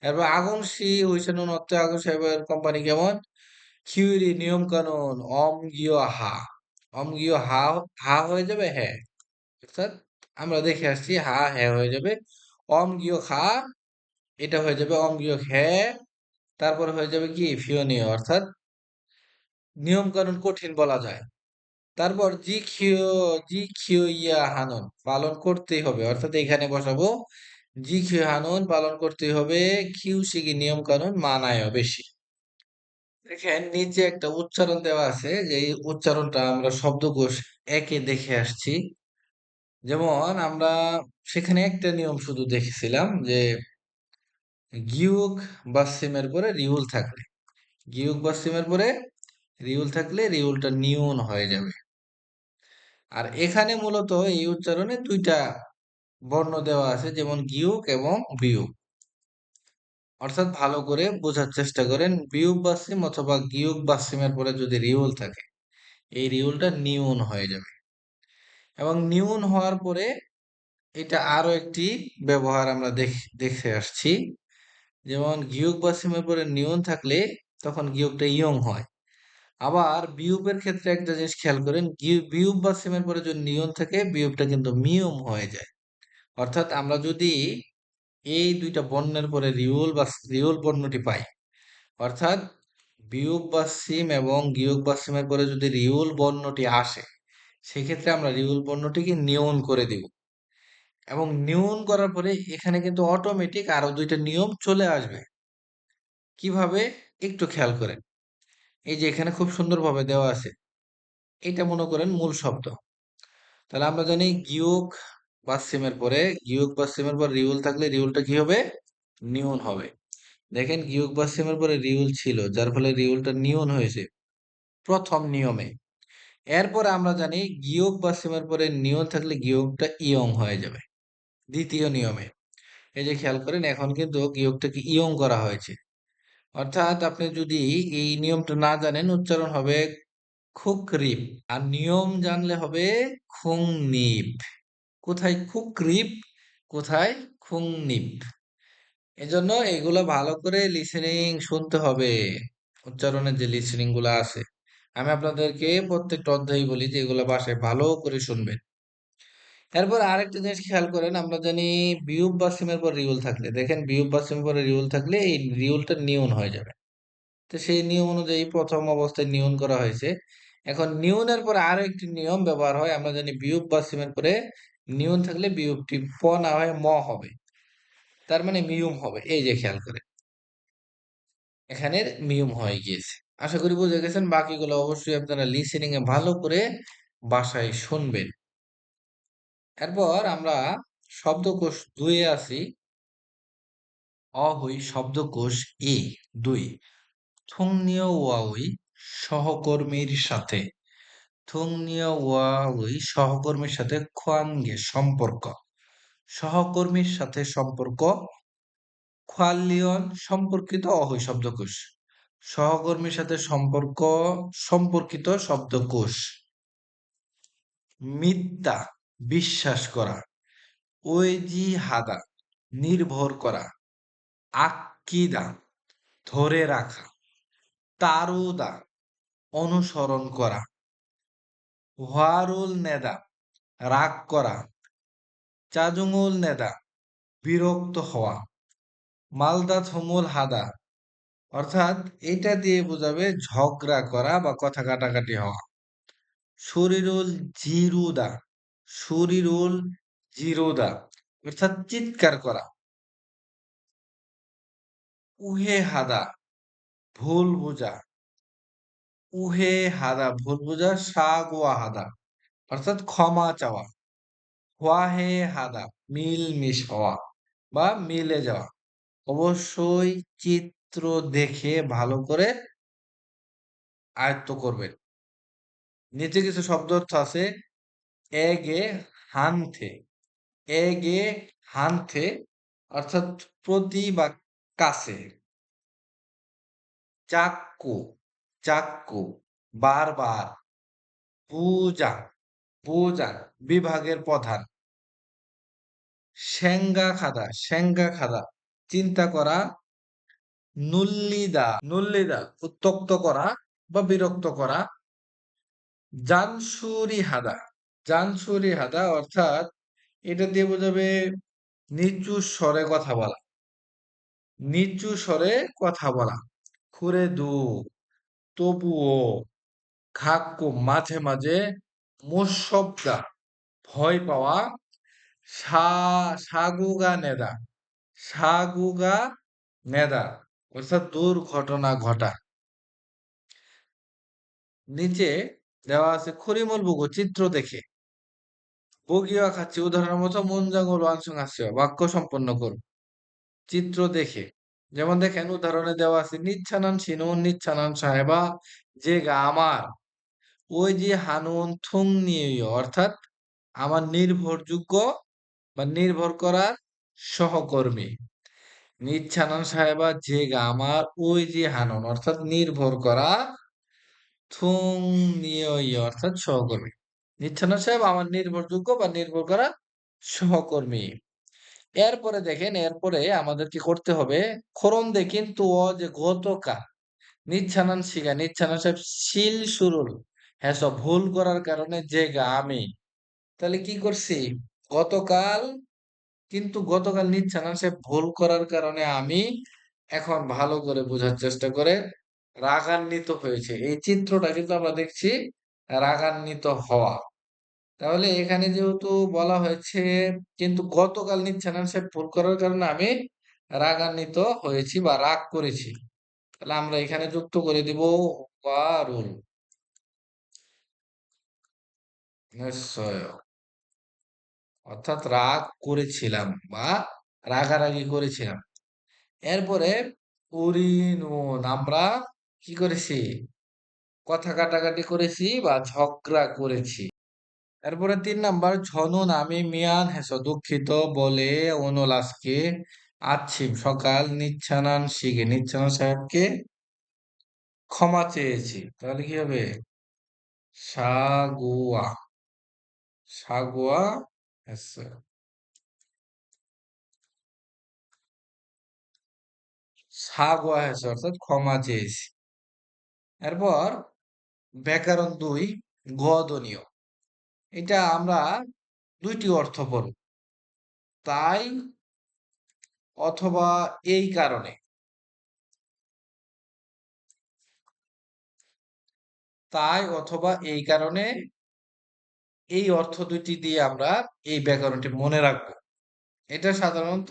এরপর আগুন সি হুইসেনুন অত্তে, আগুন সাহেবের কোম্পানি কেমন? কিউরি নিয়ম কানুন অম গিয়ে হা, অম গিয়ে হা, হা হয়ে যাবে হ্যাঁ, অর্থাৎ আমরা দেখে আসছি হা হ্যাঁ হয়ে যাবে। অম গিয়ে খা, এটা হয়ে যাবে অম গিয়ে হ্যাঁ। তারপর হয়ে যাবে কি ফিওনীয়, অর্থাৎ নিয়ম কানুন কঠিন বলা যায়। তারপর জি খিও ইয়া হানুন, পালন করতেই হবে, অর্থাৎ এখানে বসাবো জি খিও হানুন, পালন করতেই হবে। কিউ সিগি নিয়ম কানুন মানায় বেশি। দেখেন নিচে একটা উচ্চারণ দেওয়া আছে, যে এই উচ্চারণটা আমরা শব্দকোষ একে দেখে আসছি। যেমন আমরা সেখানে একটা নিয়ম শুধু দেখেছিলাম, যে গিউক বা সিমের পরে রিউল থাকলে, গিউক বা সিমের পরে রিউল থাকলে রিউলটা নিউন হয়ে যাবে। আর এখানে মূলত এই উচ্চারণে দুইটা বর্ণ দেওয়া আছে, যেমন গিউক এবং বিউক, অর্থাৎ ভালো করে বোঝার চেষ্টা করেন। বিউক বা সিম অথবা গিউক বা সিমের পরে যদি রিউল থাকে, এই রিউলটা নিউন হয়ে যাবে। এবং নিউন হওয়ার পরে এটা আরো একটি ব্যবহার আমরা দেখে আসছি, যেমন গিয়ক বা সিমের পরে নিয়ন থাকলে তখন গিয়কটা ইয়ং হয়। আবার বিয়োগের ক্ষেত্রে একটা জিনিস খেয়াল করেন, বিয়োগ বা সিমের পরে যদি নিয়ন থাকে বিয়োগটা কিন্তু মিয়ম হয়ে যায়। অর্থাৎ আমরা যদি এই দুইটা বর্ণের পরে রিউল বর্ণটি পাই, অর্থাৎ বিয়োগ বা সিম এবং গিয়ক বা সিমের পরে যদি রিউল বর্ণটি আসে, সেক্ষেত্রে আমরা রিউল বর্ণটিকে নিয়ন করে দিব। এবং নিয়ন করার পরে এখানে কিন্তু অটোমেটিক আরো দুইটা নিয়ম চলে আসবে। কিভাবে? একটু খেয়াল করেন। এই যে এখানে খুব সুন্দরভাবে দেওয়া আছে, এটা মনে করেন মূল শব্দ। তাহলে আমরা জানি গিয়ক বা সিমের পরে, গিয়ক বা সিমের পর রিউল থাকলে রিউলটা কি হবে? নিয়ন হবে। দেখেন গিয়ক বা সিমের পরে রিউল ছিল, যার ফলে রিউলটা নিয়ন হয়েছে প্রথম নিয়মে। এরপর আমরা জানি গিয়ক বা সিমের পরে নিয়ন থাকলে গিয়কটা ইয়ং হয়ে যাবে দ্বিতীয় নিয়মে। এই যে খেয়াল করেন, এখন কিন্তু গিয়কটাকে ইয়ং করা হয়েছে। অর্থাৎ আপনি যদি এই নিয়মটা না জানেন, উচ্চারণ হবে খুকরিপ, আর নিয়ম জানলে হবে খুংনিপ। কোথায় খুকরিপ, কোথায় খুংনিপ। এজন্য এগুলো ভালো করে লিসেনিং শুনতে হবে। উচ্চারণের যে লিসেনিং গুলো আছে, আমি আপনাদেরকে প্রত্যেকটা অধ্যায় বলি যে এগুলো বাসায় ভালো করে শুনবেন। এরপর আরেকটা জিনিস খেয়াল করেন, আমরা জানি বিউব বা সিমের পর রিউল থাকলে, দেখেন বিউব বা সিমের পরে রিউল থাকলে এই রিউলটা নিয়ন হয়ে যাবে। তো সেই নিয়ম অনুযায়ী প্রথম অবস্থায় নিয়ন করা হয়েছে। এখন নিয়নের পরে আরো একটি নিয়ম ব্যবহার হয়, আমরা জানি বিয়োগ বা সিমের পরে নিয়ন থাকলে বিয়োগটি প না হয় ম হবে, তার মানে মিয়ুম হবে। এই যে খেয়াল করে এখানে মিয়ুম হয়ে গিয়েছে। আশা করি বুঝে গেছেন। বাকিগুলো অবশ্যই আপনারা লিসেনিং এ ভালো করে বাসায় শুনবেন। এরপর আমরা শব্দকোষ ২ এ আছি। অহই শব্দকোষ এ ২, থুংনিও ওয়াওই সহকর্মীর সাথে, থুংনিও ওয়াওই সহকর্মীর সাথে খোয়াঙ্গে সম্পর্ক, সহকর্মীর সাথে সম্পর্ক। খোয়ালিয়ন সম্পর্কিত অহই শব্দকোষ, সহকর্মীর সাথে সম্পর্ক সম্পর্কিত শব্দকোষ। মিথ্যা, বিশ্বাস করা, ওইজি হাদা, নির্ভর করা, আক্কিদা, ধরে রাখা, তারুদা, অনুসরণ করা, ওয়ারুল নেদা, রাগ করা, চাজুঙুল নেদা, বিরক্ত হওয়া, মালদা থমুল হাদা, অর্থাৎ এটা দিয়ে বোঝাবে ঝগড়া করা বা কথা কাটাকাটি হওয়া। শরীরুল জিরুদা, শরীরুল জিরুদা, অর্থাৎ চিৎকার করা। উহে হাদা, ভুল বোঝা, উহে হাদা, ভুল বোঝা, সাগুয়া হাদা, অর্থাৎ ক্ষমা চাওয়া। ওয়াহে হাদা, মিলমিশ হওয়া বা মিলে যাওয়া। অবশ্যই চিত্র দেখে ভালো করে আয়ত্ত করবেন। নিচে কিছু শব্দ অর্থ আছে। এগে হানথে, এগে হানথে, অর্থাৎ প্রতি বা কাছে। চাক্কু, চাক্কু, বারবার। বুজান, বুজান, বিভাগের প্রধান। সেঙ্গা খাদা, সেঙ্গা খাদা, চিন্তা করা। নুল্লিদা, নুল্লিদা, উত্তক্ত করা বা বিরক্ত করা। জানসুরি হাদা, জানসুরি হাদা, অর্থাৎ এটা দিয়ে বোঝাবে নিচু স্বরে কথা বলা, নিচু স্বরে কথা বলা। খুরে দু, তবুও। খাক্কু, মাঝে মাঝে। মুসব্দা, ভয় পাওয়া। সাগুগা নেদা, সাগুগা নেদা, অর্থাৎ দুর্ঘটনা ঘটা। নিচে দেওয়া আছে খরিমল বুগো, চিত্র দেখে। বগিয়া খাচ্ছি, উদাহরণের মতো মুনজাঙ্গল ওয়ানসুং আসছে, বাক্য সম্পন্ন করুন চিত্র দেখে। যেমন দেখেন উদাহরণে দেওয়া আছে নিচ্ছানান সিনুন নিচ্ছানান সাহেবা, যে গা আমার, ওই যে হানুন থুং নিয়ে, অর্থাৎ আমার নির্ভরযোগ্য বা নির্ভর করার সহকর্মী। নিচ্ছানান সাহেবা, যে গা আমার, ওই যে হানুন, অর্থাৎ নির্ভর করা, থুং নিয়ে, অর্থাৎ সহকর্মী। নিচ্ছানান সাহেব আমার নির্ভরযোগ্য বা নির্ভর করা সহকর্মী। এরপরে দেখেন, এরপরে আমাদের কি করতে হবে? খরন্দে কিন্তু ও যে গতকাল, নিচ্ছানান শিখা, নিচ্ছানান সাহেব শিল সুরুল, হ্যাঁ সব ভুল করার কারণে যে গা আমি, তাহলে কি করছি? গতকাল, কিন্তু গতকাল নিচ্ছানান সাহেব ভুল করার কারণে আমি, এখন ভালো করে বোঝার চেষ্টা করে, রাগান্বিত হয়েছে। এই চিত্রটা কিন্তু আমরা দেখছি রাগান্বিত হওয়া। তাহলে এখানে যেহেতু বলা হয়েছে কিন্তু গতকাল নিচ্ছানান সাহেব ভুল করার কারণে আমি রাগান্বিত হয়েছি বা রাগ করেছি, তাহলে আমরা এখানে যুক্ত করে দিব ওয়ারুল, নিশ্চয়, অর্থাৎ রাগ করেছিলাম বা রাগারাগি করেছিলাম। এরপরে উরিনুন, আমরা কি করেছি? কথা কাটাকাটি করেছি বা ঝগড়া করেছি। এরপরে ৩ নাম্বার, ঝনুন আমি মিয়ান হেসো, দুঃখিত বলে ওনোলাসকে, আচ্ছিম সকাল, নিচ্ছানান শিখে, নিচ্ছানান সাহেবকে ক্ষমা চেয়েছি। তাহলে কি হবে? সাগুয়া, সাগুয়া হেসো, সাগুয়া হেসো, অর্থাৎ ক্ষমা চেয়েছি। এরপর ব্যাকরণ ২, গদনীয়। এটা আমরা দুইটি অর্থ পড়ব। তাই অথবা এই কারণে, তাই অথবা এই কারণে, এই অর্থ দুইটি দিয়ে আমরা এই ব্যাকরণটি মনে রাখবো। এটা সাধারণত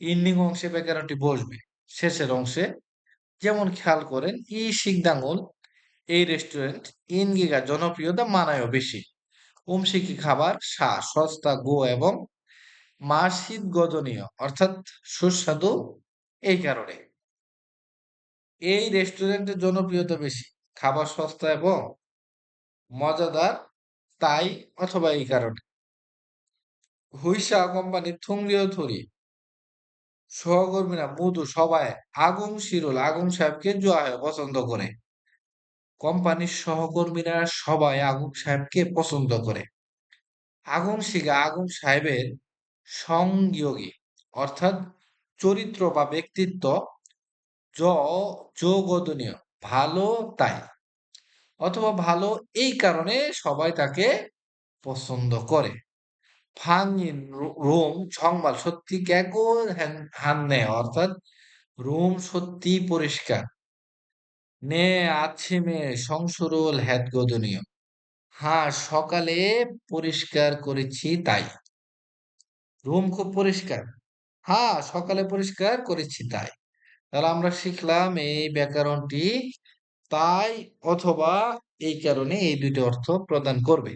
ইন্ডিং অংশে ব্যাকরণটি বসবে, শেষের অংশে। যেমন খেয়াল করেন, ই শিকদাঙ্গুল, এই রেস্টুরেন্ট, ইনগিগা জনপ্রিয়তা মানায়ও বেশি। উমশিকি খাবার, সস্তা গো এবং মাসিদ গদনীয়, অর্থাৎ সুস্বাদু এই কারণে। এই রেস্টুরেন্টের জনপ্রিয়তা বেশি, খাবার সস্তা এবং মজাদার, তাই অথবা এই কারণে। হুইসা কোম্পানি থুংরিও থুরি, সহকর্মীরা মধু সবাই আগুন শিরুল, আগুন সাহেবকে জোয়ায় পছন্দ করে। কোম্পানির সহকর্মীরা সবাই আগুন সাহেবকে পছন্দ করে। আগুন সাহেবের সংযোগী অর্থাৎ চরিত্র বা ব্যক্তিত্ব য যোগদনীয় ভালো তাই অথবা ভালো এই কারণে সবাই তাকে পছন্দ করে ফাংইন রোম 정말 সত্যি 깨끗하네 অর্থাৎ রোম সত্যি পরিষ্কার নে আছিমে সংশুরুল হ্যাদগদনীয় হ্যাঁ সকালে পরিষ্কার করেছি তাই রুম খুব পরিষ্কার হ্যাঁ সকালে পরিষ্কার করেছি তাই তাহলে আমরা শিখলাম এই ব্যাকরণটি তাই অথবা এই কারণে এই দুটি অর্থ প্রদান করবে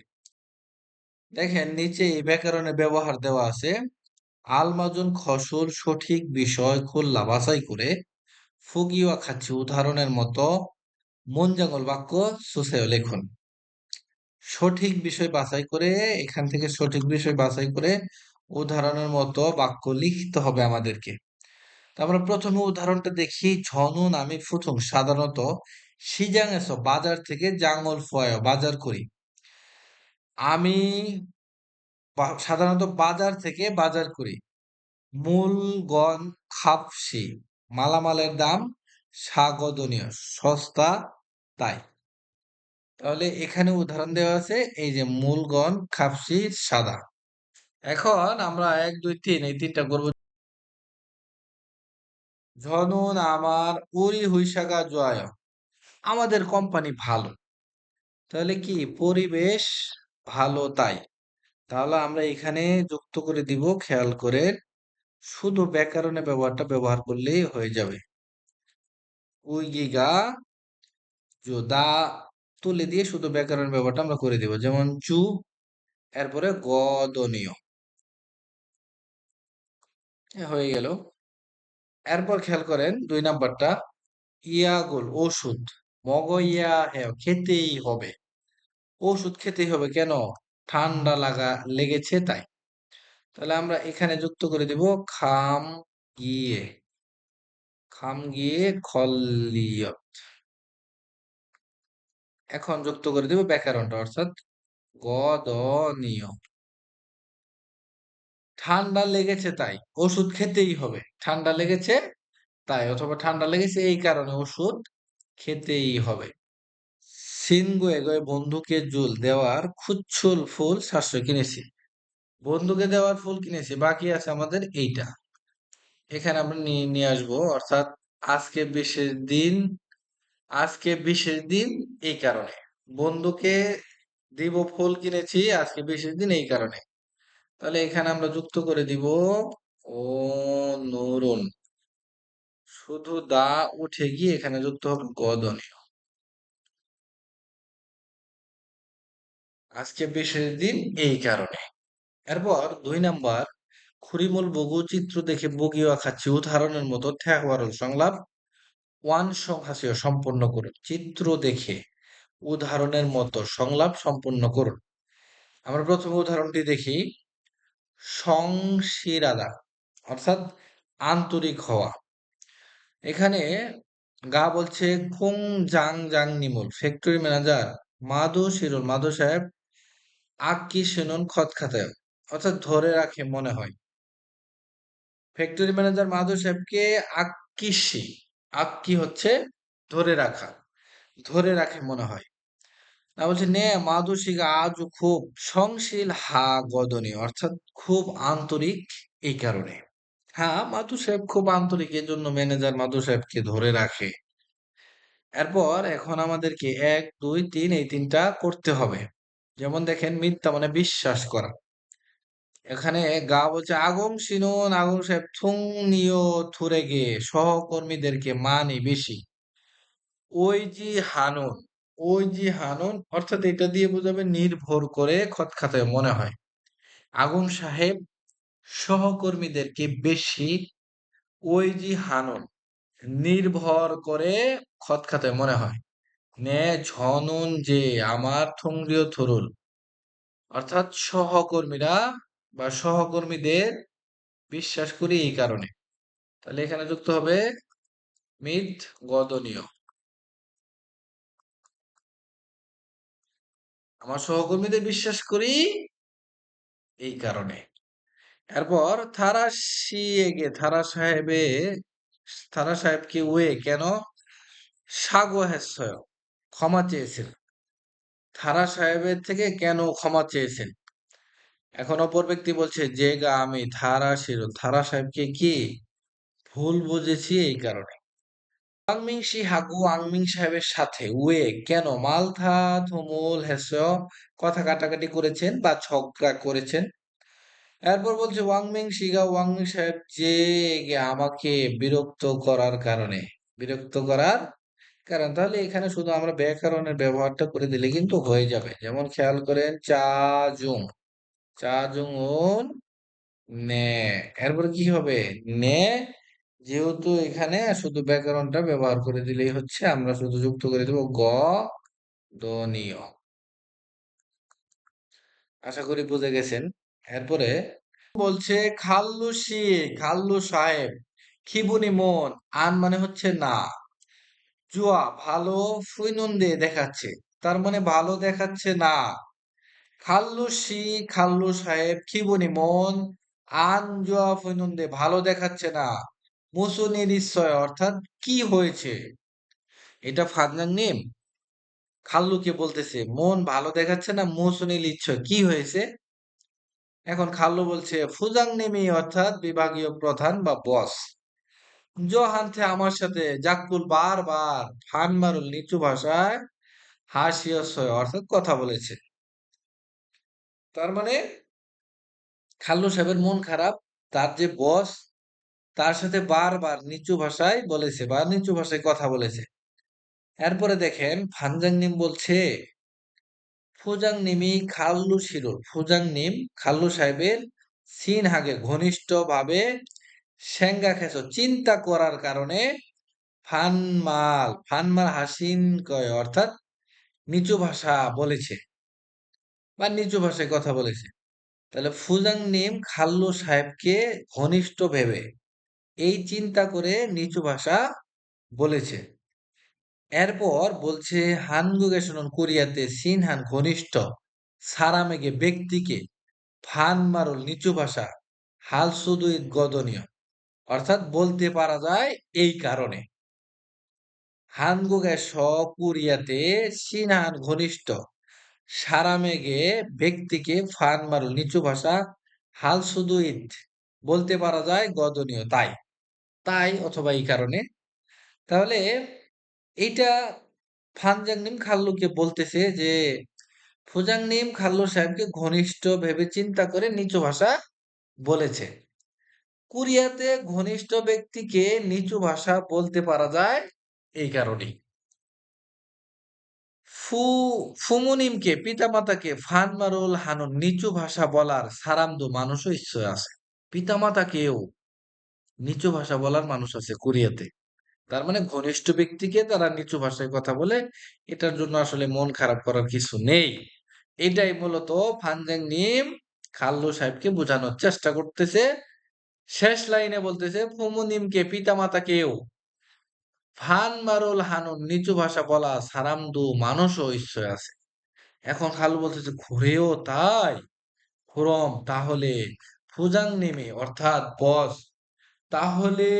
দেখেন নিচে এই ব্যাকরণের ব্যবহার দেওয়া আছে আলমাজন খসুল সঠিক বিষয় খুললা বাছাই করে ফুগিওয়া খাচ্ছি উদাহরণের মতো মনজাঙ্গল বাক্য সুসেও লেখুন সঠিক বিষয় বাছাই করে এখান থেকে সঠিক বিষয় বাছাই করে উদাহরণের মতো বাক্য লিখতে হবে আমাদেরকে তা আমরা প্রথমে উদাহরণটা দেখি ঝনু নামি ফুথুং সাধারণত সিজাং에서 বাজার থেকে জাঙ্গল ফয় বাজার করি আমি সাধারণত বাজার থেকে বাজার করি মূলগণ খাপসি মালামালের দাম স্বাগতনীয় সস্তা তাই তাহলে এখানে উদাহরণ দেওয়া আছে এই যে মূলগণ খাপসি সাদা এখন আমরা ১ ২ ৩ এই তিনটা করব ধরুন আমার উরি হুইসাগা জয় আমাদের কোম্পানি ভালো তাহলে কি পরিবেশ ভালো তাই তাহলে আমরা এখানে যুক্ত করে দিব খেয়াল করে শুধু ব্যাকরণে ব্যবহার করলেই হয়ে যাবে উইগিগা দা তুলে দিয়ে শুধু ব্যাকরণ ব্যবহারটা আমরা করে দিব যেমন চু এরপরে গদনীয় হয়ে গেল এরপর খেয়াল করেন ২ নাম্বারটা ইয়াগুল ওষুধ মগইয়া হ্যাঁ খেতেই হবে ওষুধ খেতেই হবে কেন ঠান্ডা লেগেছে তাই তাহলে আমরা এখানে যুক্ত করে দিব গিয়ে খাম গিয়ে খলিয়ত এখন যুক্ত করে দিব ব্যাকরণটা অর্থাৎ গদনীয় ঠান্ডা লেগেছে তাই ওষুধ খেতেই হবে ঠান্ডা লেগেছে তাই অথবা ঠান্ডা লেগেছে এই কারণে ওষুধ খেতেই হবে সিনগুয়ে গয়ে বন্ধুকে জুল দেওয়ার খুচ্ছুল ফুল সাশ্রয় কিনেছি বন্ধুকে দেওয়ার ফুল কিনেছি বাকি আছে আমাদের এইটা এখানে আমরা নিয়ে আসবো অর্থাৎ আজকে বিশেষ দিন আজকে বিশেষ দিন এই কারণে বন্ধুকে দিব ফুল কিনেছি আজকে বিশেষ দিন এই কারণে তাহলে এখানে আমরা যুক্ত করে দিব ও নরুন শুধু দা উঠে গিয়ে এখানে যুক্ত হবে গদনীয় আজকে বিশেষ দিন এই কারণে এরপর ২ নাম্বার খুরিমুল বগু চিত্র দেখে বগিও খাচ্ছি উদাহরণের মতো ঠেকওয়ারল সংলাপ ওয়ান সংহাসীয় সম্পন্ন করুন চিত্র দেখে উদাহরণের মতো সংলাপ সম্পন্ন করুন আমরা প্রথম উদাহরণটি দেখি সংশিরাদা অর্থাৎ আন্তরিক হওয়া এখানে গা বলছে খুং জাং জাং নিমুল ফ্যাক্টরি ম্যানেজার মাধু সাহেব আক্কি শুনুন খত খাতায় অর্থাৎ ধরে রাখে মনে হয় ফ্যাক্টরি ম্যানেজার মাধু সাহেবকে আক্কিসি আক্কি হচ্ছে ধরে রাখা ধরে রাখে মনে হয় না বলছে নে মাধুশিকা আজও খুব সংশীল হা গদনী অর্থাৎ খুব আন্তরিক এই কারণে হ্যাঁ মাধু সাহেব খুব আন্তরিক এজন্য ম্যানেজার মাধু সাহেবকে ধরে রাখে এরপর এখন আমাদেরকে ১ ২ ৩ এই তিনটা করতে হবে যেমন দেখেন মিথ্যা মানে বিশ্বাস করা এখানে গা বলছে আগম সাহেব থুং নিও থুরে গে সহকর্মীদেরকে মানি বেশি হানুন হানুন অর্থাৎ এটা দিয়ে বোঝাবে নির্ভর করে খত খাতায় মনে হয় আগুন সাহেব সহকর্মীদেরকে বেশি হানুন নির্ভর করে খত খাতায় মনে হয় নে ঝনুন যে আমার থুংরিও থুরুল অর্থাৎ সহকর্মীরা বা সহকর্মীদের বিশ্বাস করি এই কারণে তাহলে এখানে যুক্ত হবে মিথ গদনীয় আমার সহকর্মীদের বিশ্বাস করি এই কারণে। এরপর থারা সাহেবকে ওয়ে কেন সাগো হেসয় ক্ষমা চেয়েছেন। থারা সাহেবের থেকে কেন ক্ষমা চেয়েছেন? এখন অপর ব্যক্তি বলছে যে গা আমি থারা সাহেবকে কি ভুল বুঝেছি এই কারণে। ওয়াংমিংশি হাগু ওয়াংমিং সাহেবের সাথে ওয়ে কেন মালথা থুমুল হেসয় কথা কাটাকাটি করেছেন বা ঝগড়া করেছেন। এরপর বলছে ওয়াংমিং সাহেব যে আমাকে বিরক্ত করার কারণে। বিরক্ত করার কারণ তাহলে এখানে শুধু আমরা ব্যাকরণের ব্যবহারটা করে দিলে কিন্তু হয়ে যাবে। যেমন খেয়াল করেন জুং চা জুং উন নে, এরপরে কি হবে নে, যেহেতু এখানে শুধু ব্যাকরণটা ব্যবহার করে দিলেই হচ্ছে, আমরা শুধু যুক্ত করে দেব গ দনীয়। আশা করি বুঝে গেছেন। এরপরে বলছে খাল্লু সাহেব খিবুনি মন আন মানে হচ্ছে না, জুয়া ভালো ফুইনুন্দে দেখাচ্ছে, তার মানে ভালো দেখাচ্ছে না। খাল্লুসি খাল্লু সাহেব খিবুনি মন আন জুয়া ফুইনুন্দে ভালো দেখাচ্ছে না। মুসুনি নিশ্চয় অর্থাৎ কি হয়েছে, এটা ফাগনাং নিম খাল্লুকে বলতেছে মন ভালো দেখাচ্ছে না, মুসুনি নিশ্চয় কি হয়েছে। এখন খাল্লু বলছে ফুজাং নেমি অর্থাৎ বিভাগীয় প্রধান বা বস জোহানথে আমার সাথে জাক্কুল বারবার ফানমারুল নিচু ভাষায় হাসিয়সয় অর্থাৎ কথা বলেছে। তার মানে খাল্লু সাহেবের মন খারাপ, তার যে বস তার সাথে বারবার নিচু ভাষায় বলেছে বা নিচু ভাষায় কথা বলেছে। এরপরে দেখেন ফানজাং নিম বলছে ফুজাং নিমি ফুজাং নিম খাল্লু সাহেবের সিন হাগে ঘনিষ্ঠ ভাবে সেঙ্গা খেছো চিন্তা করার কারণে ফানমাল হাসিন কয় অর্থাৎ নিচু ভাষা বলেছে বা নিচু ভাষায় কথা বলেছে। তাহলে ফুজাং নিম খাল্লু সাহেবকে ঘনিষ্ঠ ভেবে এই চিন্তা করে নিচু ভাষা বলেছে। এরপর বলছে হানগুগে শুনুন কোরিয়াতে সিনহান ঘনিষ্ঠ সারামেগে ব্যক্তিকে ফান মারুল নিচু ভাষা হাল শুধুই গদনীয় অর্থাৎ বলতে পারা যায় এই কারণে। হানগুগে স কোরিয়াতে সিনহান ঘনিষ্ঠ সারামেগে ব্যক্তিকে ফান মারুল নিচু ভাষা হাল শুধুই বলতে পারা যায় গদনীয় তাই, তাই অথবা এই কারণে। তাহলে এইটা ফানজাংনিম খাল্লুকে বলতেছে যে ফুজাংনিম খাল্লু সাহেবকে ঘনিষ্ঠ ভেবে চিন্তা করে নিচু ভাষা বলেছে। কোরিয়াতে ঘনিষ্ঠ ব্যক্তিকে নিচু ভাষা বলতে পারা যায় এই কারণেই। ফু ফুমুনিমকে পিতামাতাকে ফানমারুল হানুন নিচু ভাষা বলার সারামদু মানুষও ইচ্ছে আছে। পিতামাতাকেও নিচু ভাষা বলার মানুষ আছে কোরিয়াতে। তার মানে ঘনিষ্ঠ ব্যক্তিকে তারা নিচু ভাষায় কথা বলে, এটার জন্য আসলে মন খারাপ করার কিছু নেই। এটাই মূলত ফানজাং নিম খাল্লু সাহেবকে বোঝানোর চেষ্টা করতেছে। শেষ লাইনে বলতেছে ফুমুনিমকে পিতামাতাকেও ফান মারুল হানুন নিচু ভাষা বলা সারামদু মানুষও ঈশ্বর আছে। এখন খালু বলতেছে ঘুরেও তাই, খুরম তাহলে ফুজাং নেমে অর্থাৎ বস, তাহলে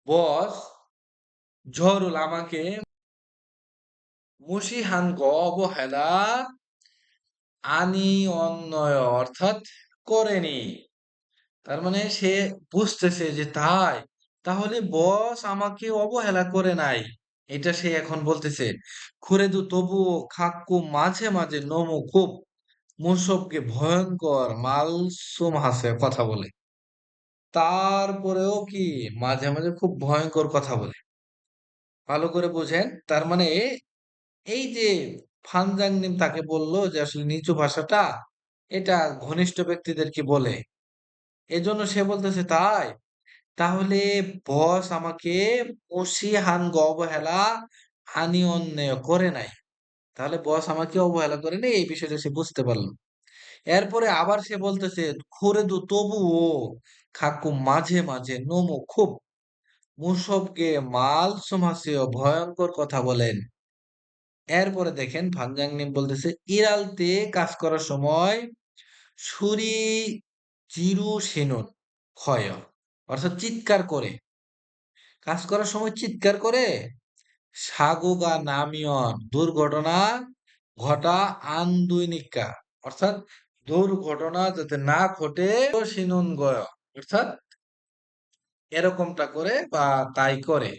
বস ঝড়ুল আমাকে মুশিহান অবহেলা আনি অন্যয় অর্থাৎ করেনি। তার মানে সে বুঝতেছে যে তাই, তাহলে বস আমাকে অবহেলা করে নাই, এটা সে এখন বলতেছে। খুরেদু তবুও খাক্কু মাঝে মাঝে নমু খুব মুসবকে ভয়ঙ্কর মালসুম হাসে কথা বলে। তারপরেও কি মাঝে মাঝে খুব ভয়ঙ্কর কথা বলে। ভালো করে বোঝেন, তার মানে এই যে ফানজাংনিম তাকে বলল যে আসলে নিচু ভাষাটা এটা ঘনিষ্ঠ ব্যক্তিদেরকে বলে, এজন্য সে বলতেছে তাই, তাহলে বস আমাকে অবহেলা হানি অন্যায় করে নাই, তাহলে বস আমাকে অবহেলা করে নাই এই বিষয়টা সে বুঝতে পারলো। এরপরে আবার সে বলতেছে খুরেদু তবুও খাকু মাঝে মাঝে নমু খুব মুসবকে মাল সমাসীয় ভয়ঙ্কর কথা বলেন। এরপরে দেখেন ভানজাংনিম বলতেছে ইরালতে কাজ করার সময় সুরি চিরু সেনুন ক্ষয়, অর্থাৎ চিৎকার করে, কাজ করার সময় চিৎকার করে সাগুগা নামিয়ন দুর্ঘটনা ঘটা আন্দুইনিকা, অর্থাৎ দুর্ঘটনা যাতে না ঘটে সিনুন গয়, অর্থাৎ এরকমটা করে বা তাই করে।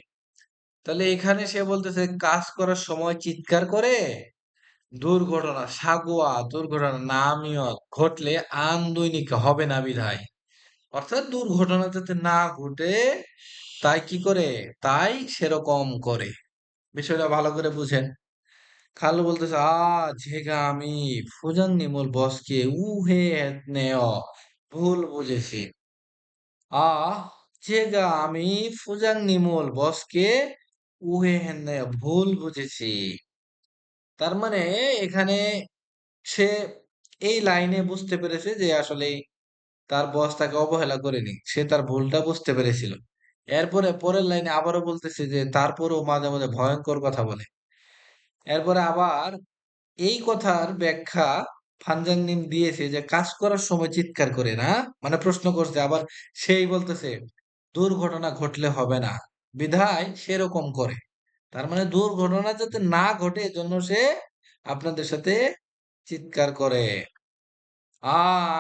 তাহলে এখানে সে বলতেছে কাজ করার সময় চিৎকার করে দুর্ঘটনা সাগুয়া দুর্ঘটনা নামিয়ত ঘটলে আন্দুইনিকা হবে না বিধায়, অর্থাৎ দুর্ঘটনা যাতে না ঘটে তাই কি করে, তাই সেরকম করে। বিষয়টা ভালো করে বুঝেন। খালু বলতেছে ঝেগা আমি ফুজাং নিমল বসকে উহে নেয় ভুল বুঝেছি। আহ ঝেগা আমি ফুজাং নিমল বসকে উহে নেয় ভুল বুঝেছি। তার মানে এখানে সে এই লাইনে বুঝতে পেরেছে যে আসলে তার বস তাকে অবহেলা করেনি, সে তার ভুলটা বুঝতে পেরেছিল। এরপরে পরের লাইনে আবারও বলতেছে যে তারপরেও মাঝে মাঝে ভয়ঙ্কর কথা বলে। এরপরে আবার এই কথার ব্যাখ্যা ফানজাংনিম দিয়েছে যে কাজ করার সময় চিৎকার করে না, মানে প্রশ্ন করছে আবার, সেই বলতেছে দুর্ঘটনা ঘটলে হবে না বিধায় সেরকম করে। তার মানে দুর্ঘটনা যাতে না ঘটে এজন্য সে আপনাদের সাথে চিৎকার করে।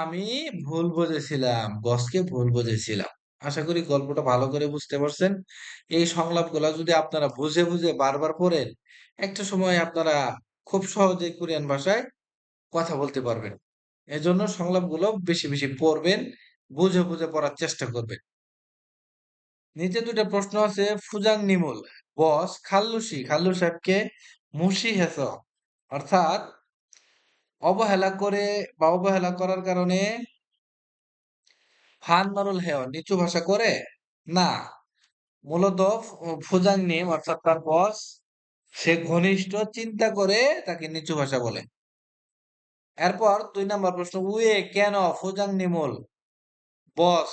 আমি ভুল বুঝেছিলাম, বসকে ভুল বুঝেছিলাম। আশা করি গল্পটা ভালো করে বুঝতে পারছেন। এই সংলাপগুলা যদি আপনারা বুঝে বুঝে বারবার পড়েন, একটা সময় আপনারা খুব সহজেই কোরিয়ান ভাষায় কথা বলতে পারবেন। এজন্য সংলাপগুলো বেশি বেশি পড়বেন, বুঝে বুঝে পড়ার চেষ্টা করবেন। নিচে দুটো প্রশ্ন আছে। ফুজাং নিমুল বস খাল্লুসি খাল্লু সাহেবকে মুশি হেস, অর্থাৎ অবহেলা করে বা অবহেলা করার কারণে ফান মারুল হেয় নিচু ভাষা করে না। মূলত ফুজাং নিম অর্থাৎ তার বস, সে ঘনিষ্ঠ চিন্তা করে তাকে নিচু ভাষা বলে। এরপর 2 নম্বর প্রশ্ন, উয়ে কেন ফুজাং নিমুল বস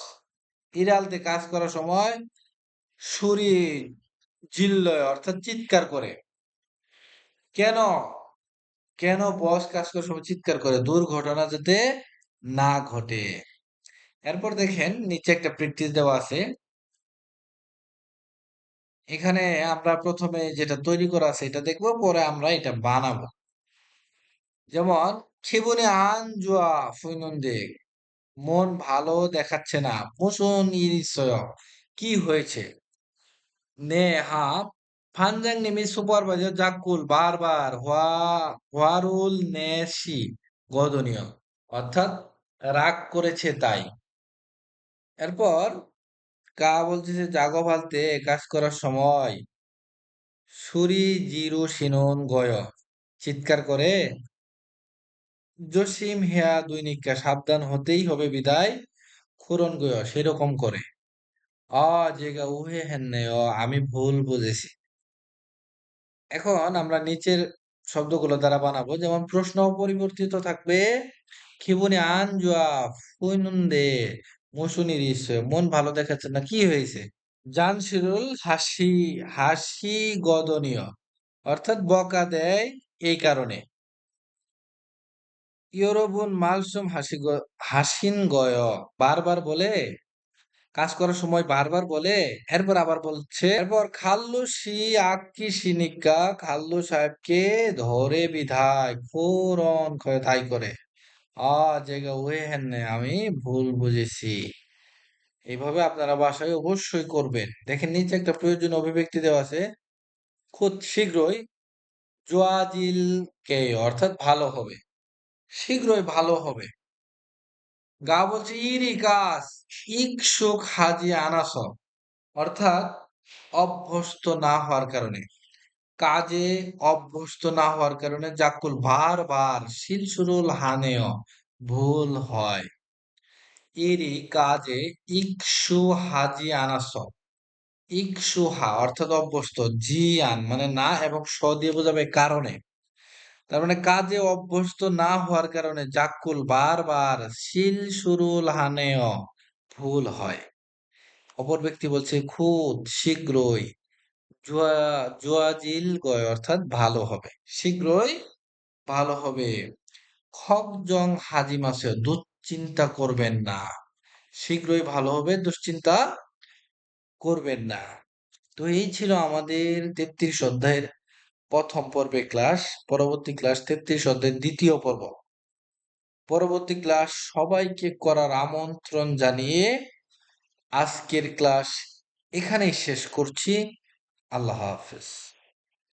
ইরালতে কাজ করার সময় সুরি জিল্লয় অর্থাৎ চিৎকার করে। কেন, কেন বস কাজ করার সময় চিৎকার করে, দুর্ঘটনা যাতে না ঘটে। এরপর দেখেন নিচে একটা প্র্যাকটিস দেওয়া আছে। এখানে আমরা প্রথমে যেটা তৈরি করা আছে এটা দেখবো, পরে আমরা এটা বানাবো। যেমন খিবুনি আন জুয়া ফুইনুনদে, মন ভালো দেখাচ্ছে না, মুসুন ইরিসয় কি হয়েছে, নে হা ফানজাং নিমি সুপারভাইজার জাকুল বারবার হোয়ারুল নেশি গদনীয়, অর্থাৎ রাগ করেছে তাই। এরপর কা বলছে যে জাগো ফালতে কাজ করার সময় সুরি জিরু সিনন গয়, চিৎকার করে জসিম হেয়া দৈনিককা সাবধান হতেই হবে বিদায় খুরন গয় সেরকম করে। জেগা উহে হেন্নে আমি ভুল বুঝেছি। এখন আমরা নিচের শব্দগুলো দ্বারা বানাবো। যেমন প্রশ্ন পরিবর্তিত থাকবে, খিবুনি আন জুয়া ফুইনুন্দে মৌসুমী দৃশ্য, মন ভালো দেখাচ্ছে না কি হয়েছে। জানশিরুল হাসি হাসি গদনীয়, অর্থাৎ বকা দেয় এই কারণে। ইয়রবুন মালসুম হাসিন গয়, বারবার বলে, কাজ করার সময় বারবার বলে। এরপর আবার বলছে, এরপর খাল্লু সি আক্কি সিনিকা খাল্লু সাহেবকে ধরে বিধায় ফোরন তাই করে। জেগা ওয়ে হেন আমি ভুল বুঝেছি। এইভাবে আপনারা বাসায় অবশ্যই করবেন। দেখেন নিচে একটা প্রয়োজনীয় অভিব্যক্তি দেওয়া আছে, খুব শীঘ্রই জোয়াজিল কে অর্থাৎ ভালো হবে, শীঘ্রই ভালো হবে। গা বলছে ইরিকাস ইকসুক হাজি আনাস, অর্থাৎ অভ্যস্ত না হওয়ার কারণে, কাজে অভ্যস্ত না হওয়ার কারণে জাকুল বারবার শিলসুরুল হানেয় ভুল হয়। এরই কাজে ইকসু হাজি আনাস, ইকসুহা অর্থাৎ অভ্যস্ত, জিয়ান মানে না এবং স দিয়ে বোঝাবে কারণে। তার মানে কাজে অভ্যস্ত না হওয়ার কারণে জাক্কুল বারবার শিল সুরুল হানেয় ভুল হয়। অপর ব্যক্তি বলছে খুদ শীঘ্রই জুয়া জুয়াজিল গয় অর্থাৎ ভালো হবে, শীঘ্রই ভালো হবে। খক জং হাজি মাসে চিন্তা করবেন না। শীঘ্রই ভালো হবে, দুশ্চিন্তা করবেন না। তো এই ছিল আমাদের ৩৩ অধ্যায়ের প্রথম পর্বের ক্লাস। পরবর্তী ক্লাস ৩৩ অধ্যায়ের দ্বিতীয় পর্ব। পরবর্তী ক্লাস সবাইকে করার আমন্ত্রণ জানিয়ে আজকের ক্লাস এখানেই শেষ করছি। আল্লাহ হাফেজ।